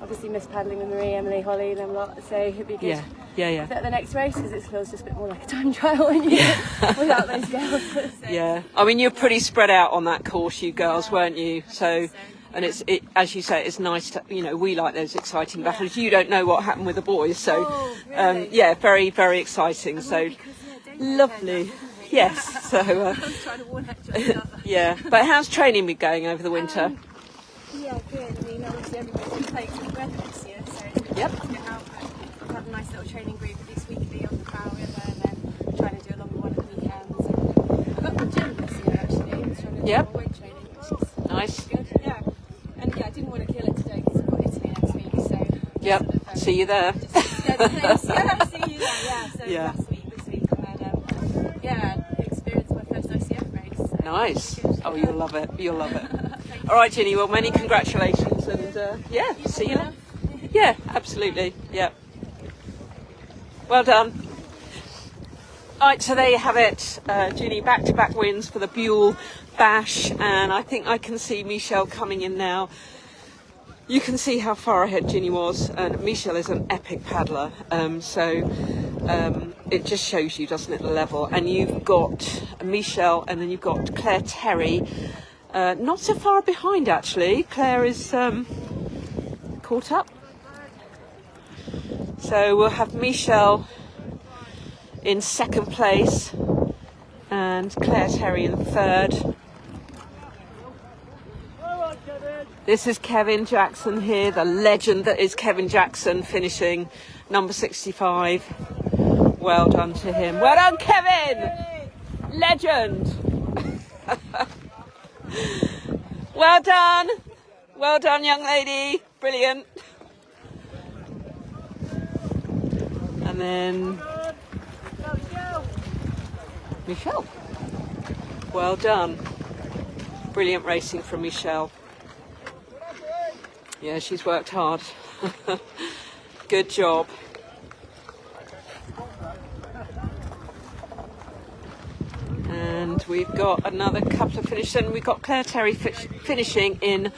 Obviously miss paddling with Marie, Emily, Holly and them a lot, so it'd be good Yeah. at the next race, because it feels just a bit more like a time trial when you without those girls. So. Yeah, I mean you're pretty spread out on that course, you girls, weren't you? So, and it as you say, it's nice to, you know, we like those exciting battles. You don't know what happened with the boys, so really? yeah, very exciting. So lovely. Yes. So I was trying to warn Hector. yeah, but how's training been going over the winter? Yeah, good. I mean, obviously everybody's playing some weather this year, so it's Yep. to get out. But we've had a nice little training group at least weekly on the Bewl River, and then trying to do a longer one at the weekends. And I've got the gym this year actually. I'm trying to do Yep. more weight training, which is Nice. good. Yeah. And yeah, I didn't want to kill it today because I've got Italy next week, so Yep. See you there. just steady pace. Yeah, see you there. Yeah. So Yeah. last week, this week, and then yeah, experienced my first ICF race. So Nice. good. Oh, you'll love it. You'll love it. All right, Ginny. Well, many congratulations, and yeah, see you. Yeah, absolutely. Yeah. Well done. All right, so there you have it. Ginny, back-to-back wins for the Bewl Bash, and I think I can see Michelle coming in now. You can see how far ahead Ginny was, and Michelle is an epic paddler. So it just shows you, doesn't it, the level. And you've got Michelle, and then you've got Claire Terry. Not so far behind, actually. Claire is caught up. So we'll have Michelle in second place and Claire Terry in third. This is Kevin Jackson here, the legend that is Kevin Jackson, finishing number 65. Well done to him. Well done, Kevin! Legend! Well done. Well done, young lady. Brilliant. then Michelle. Well done. Brilliant racing from Michelle. Yeah, she's worked hard. Good job. And we've got another couple of finishes, and we've got Claire Terry finishing in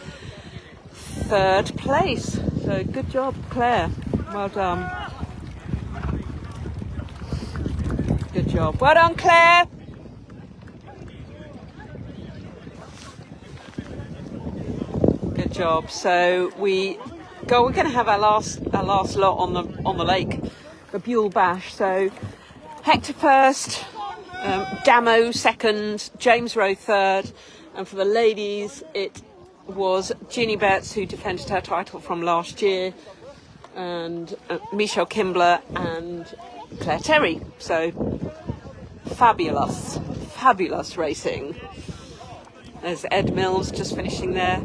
3rd place. So good job, Claire. Well done. Good job. Well done, Claire. Good job. So we're going to have our last lot on the lake, the Bewl Bash. So Hector first, Damo second, James Rowe third, and for the ladies it was Ginny Betts who defended her title from last year, and Michelle Kimbler and Claire Terry. So fabulous racing. There's Ed Mills just finishing there.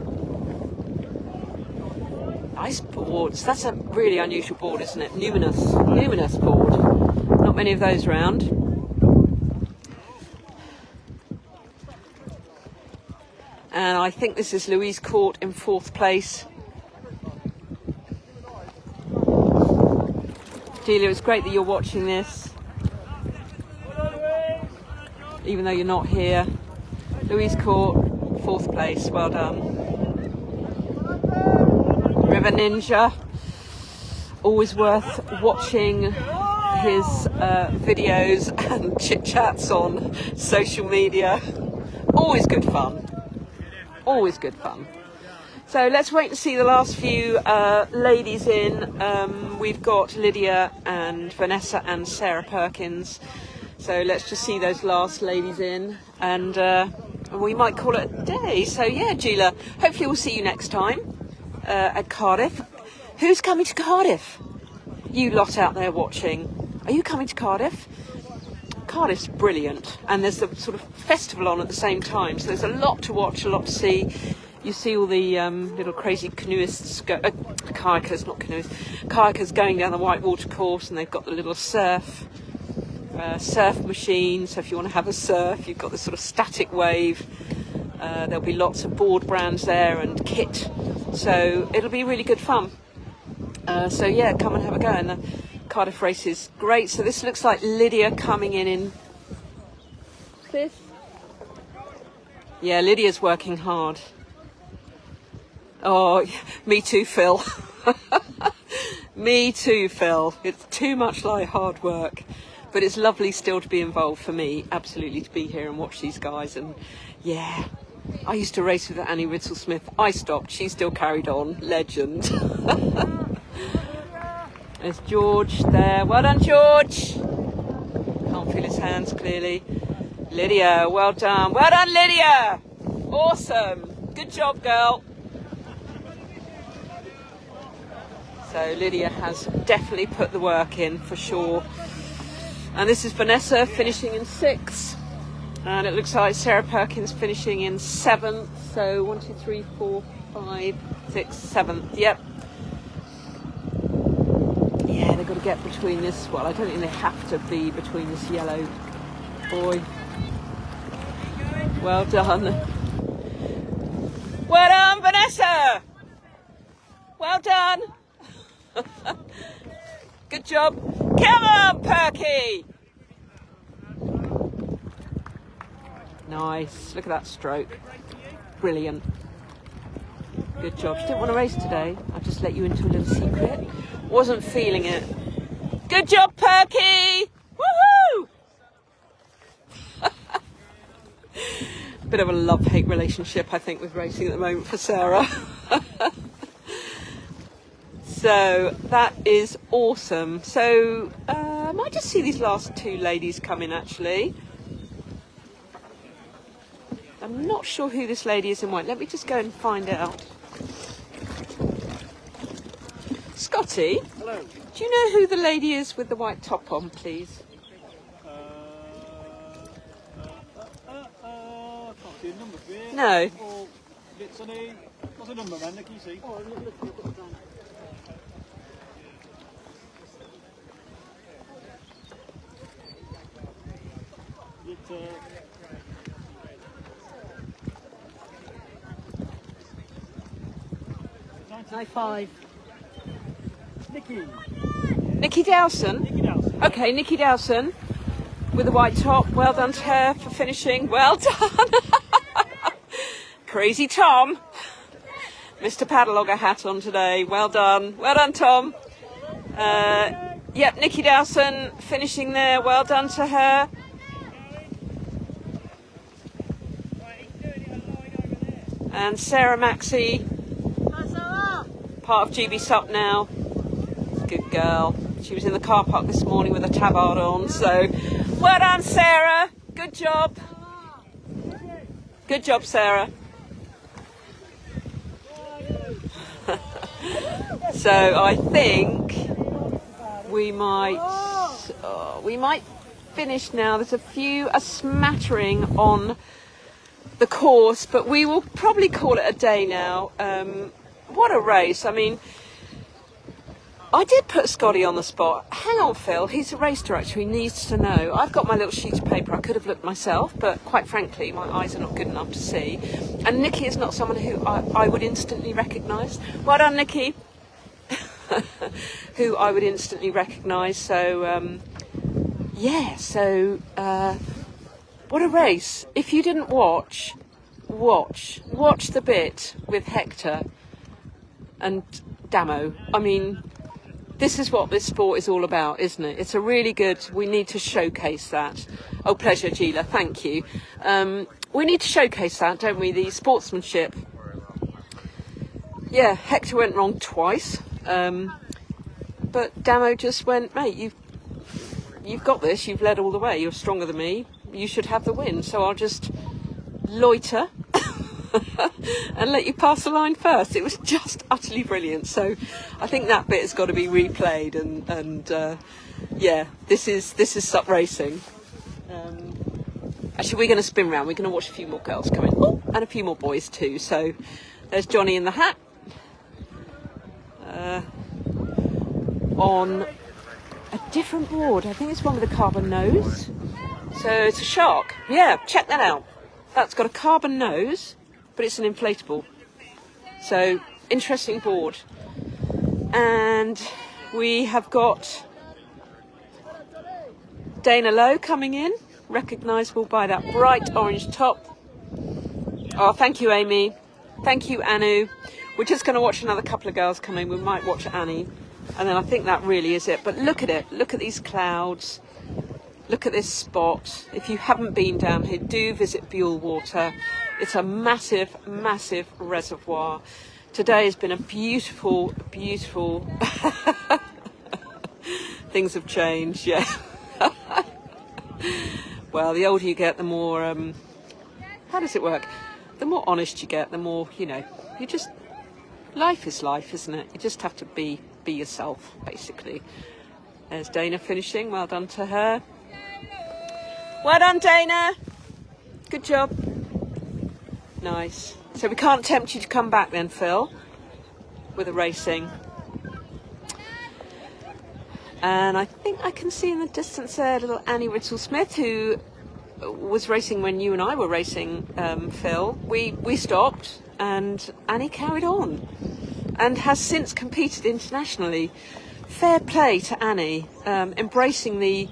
Nice boards. That's a really unusual board, isn't it? Numinous board. Not many of those around. And I think this is Louise Court in 4th place. Delia, it's great that you're watching this, even though you're not here. Louise Court, 4th place. Well done. River Ninja, always worth watching his videos and chit chats on social media. Always good fun. Always good fun. So let's wait and see the last few ladies in. We've got Lydia and Vanessa and Sarah Perkins. So let's just see those last ladies in, and we might call it a day. So yeah, Gila, hopefully we'll see you next time at Cardiff. Who's coming to Cardiff? You lot out there watching, are you coming to Cardiff? Cardiff's brilliant, and there's a sort of festival on at the same time, so there's a lot to watch, a lot to see. You see all the little crazy canoeists, kayakers going down the white water course, and they've got the little surf machine, so if you want to have a surf, you've got this sort of static wave. There'll be lots of board brands there and kit, so it'll be really good fun. So yeah, come and have a go. And the Cardiff race is great. So this looks like Lydia coming in 5th. Yeah, Lydia's working hard. Oh, me too, Phil. Me too, Phil. It's too much like hard work, but it's lovely still to be involved for me. Absolutely, to be here and watch these guys. And yeah, I used to race with Annie Ritzel-Smith. I stopped. She still carried on. Legend. There's George there. Well done, George. Can't feel his hands clearly. Lydia, well done. Well done, Lydia. Awesome. Good job, girl. So Lydia has definitely put the work in for sure. And this is Vanessa finishing in 6th. And it looks like Sarah Perkins finishing in 7th. So 1, 2, 3, 4, 5, 6, 7th. Yep. Yeah, they've got to get between this. Well, I don't think they have to be between this yellow boy. Well done. Well done, Vanessa. Well done. Good job. Come on, Perky. Nice. Look at that stroke. Brilliant. Good job. She didn't want to race today. I'll just let you into a little secret. Wasn't feeling it. Good job, Perky. Woohoo! Bit of a love-hate relationship, I think, with racing at the moment for Sarah. So that is awesome. So I might just see these last 2 ladies come in, actually. I'm not sure who this lady is in white. Let me just go and find out. Scotty? Hello. Do you know who the lady is with the white top on, please? Can't see a number for you. No. Or it's on a, what's the number, man? Can you see? Oh, look, High five. Nikki Dowson. Okay, Nikki Dowson with the white top. Well done to her for finishing. Well done. Crazy Tom. Mr. Paddlogger hat on today. Well done. Well done, Tom. Yep, Nikki Dowson finishing there. Well done to her. And Sarah Maxey, part of GBSUP now. Good girl. She was in the car park this morning with a tabard on, so well done, Sarah. Good job. Good job, Sarah. So I think we might finish now. There's a smattering on the course, but we will probably call it a day now. What a race. I mean, I did put Scotty on the spot. Hang on, Phil, he's a race director, he needs to know. I've got my little sheet of paper, I could have looked myself, but quite frankly, my eyes are not good enough to see. And Nikki is not someone who I would instantly recognise. Well done, Nikki. Who I would instantly recognise. So, what a race. If you didn't watch the bit with Hector and Damo. I mean, this is what this sport is all about, isn't it? It's a really good, we need to showcase that. Oh, pleasure, Gila, thank you. We need to showcase that, don't we? The sportsmanship. Yeah, Hector went wrong twice. But Damo just went, mate, you've got this, you've led all the way, you're stronger than me, you should have the win, so I'll just loiter and let you pass the line first. It was just utterly brilliant. So I think that bit has got to be replayed, and yeah, this is SUP racing. Actually, we're going to spin round, we're going to watch a few more girls come in. Oh, and a few more boys too. So there's Johnny in the hat. On a different board. I think it's one with a carbon nose. So it's a shark. Yeah, check that out. That's got a carbon nose, but it's an inflatable. So interesting board. And we have got Dana Lowe coming in, recognisable by that bright orange top. Oh, thank you, Amy. Thank you, Anu. We're just going to watch another couple of girls come in. We might watch Annie. And then I think that really is it. But look at it. Look at these clouds. Look at this spot. If you haven't been down here, do visit Bewl Water. It's a massive, massive reservoir. Today has been a beautiful, beautiful... Things have changed, yeah. Well, the older you get, the more... how does it work? The more honest you get, the more, you know, you just... Life is life, isn't it? You just have to be yourself, basically. There's Dana finishing. Well done to her. Well done, Dana. Good job. Nice. So we can't tempt you to come back then, Phil, with the racing. And I think I can see in the distance there little Annie Ritzel-Smith, who was racing when you and I were racing, Phil. We stopped and Annie carried on and has since competed internationally. Fair play to Annie, embracing the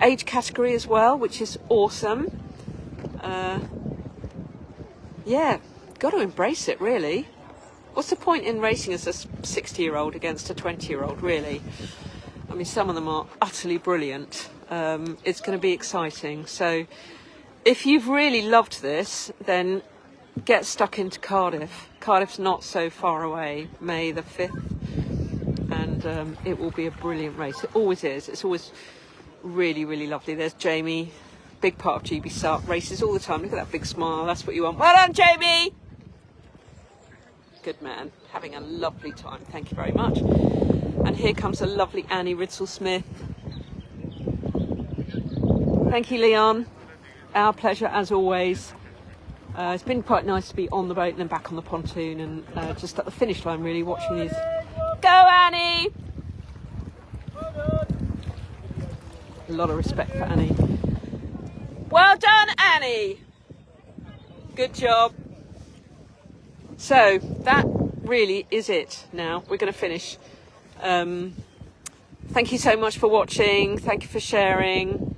age category as well, which is awesome. Yeah, got to embrace it, really. What's the point in racing as a 60-year-old against a 20-year-old, really? I mean, some of them are utterly brilliant. It's going to be exciting. So if you've really loved this, then get stuck into Cardiff. Cardiff's not so far away, May the 5th. And it will be a brilliant race. It always is. It's always really, really lovely. There's Jamie, big part of GBSUP, races all the time. Look at that big smile. That's what you want. Well done, Jamie! Good man. Having a lovely time. Thank you very much. And here comes a lovely Annie Ritzel-Smith. Thank you, Leon. Our pleasure, as always. It's been quite nice to be on the boat and then back on the pontoon and just at the finish line, really, watching these. Go, Annie! A lot of respect for Annie. Well done! Annie. Good job. So that really is it now. We're going to finish. Thank you so much for watching. Thank you for sharing.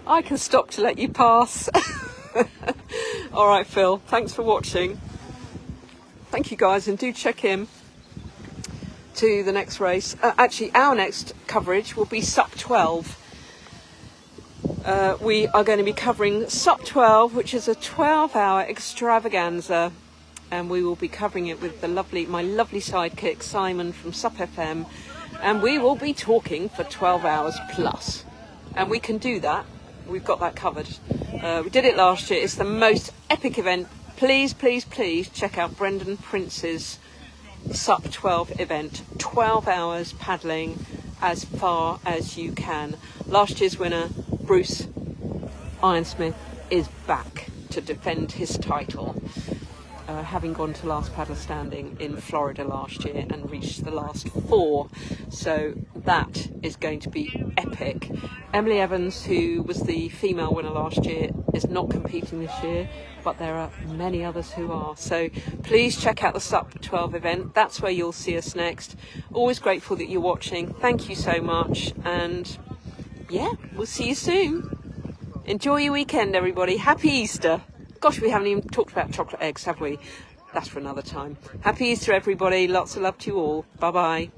I can stop to let you pass. All right, Phil, thanks for watching. Thank you guys, and do check in to the next race. Actually, our next coverage will be SUP 12. We are going to be covering SUP 12, which is a 12-hour extravaganza, and we will be covering it with my lovely sidekick Simon from SUP FM, and we will be talking for 12 hours plus, and we can do that. We've got that covered. We did it last year. It's the most epic event. Please, please, please check out Brendan Prince's SUP 12 event. 12 hours paddling as far as you can. Last year's winner, Bruce Ironsmith, is back to defend his title, having gone to last paddle standing in Florida last year and reached the last 4. So that is going to be epic. Emily Evans, who was the female winner last year, is not competing this year, but there are many others who are. So please check out the SUP 12 event. That's where you'll see us next. Always grateful that you're watching. Thank you so much. And yeah, we'll see you soon. Enjoy your weekend, everybody. Happy Easter. Gosh, we haven't even talked about chocolate eggs, have we? That's for another time. Happy Easter, everybody. Lots of love to you all. Bye-bye.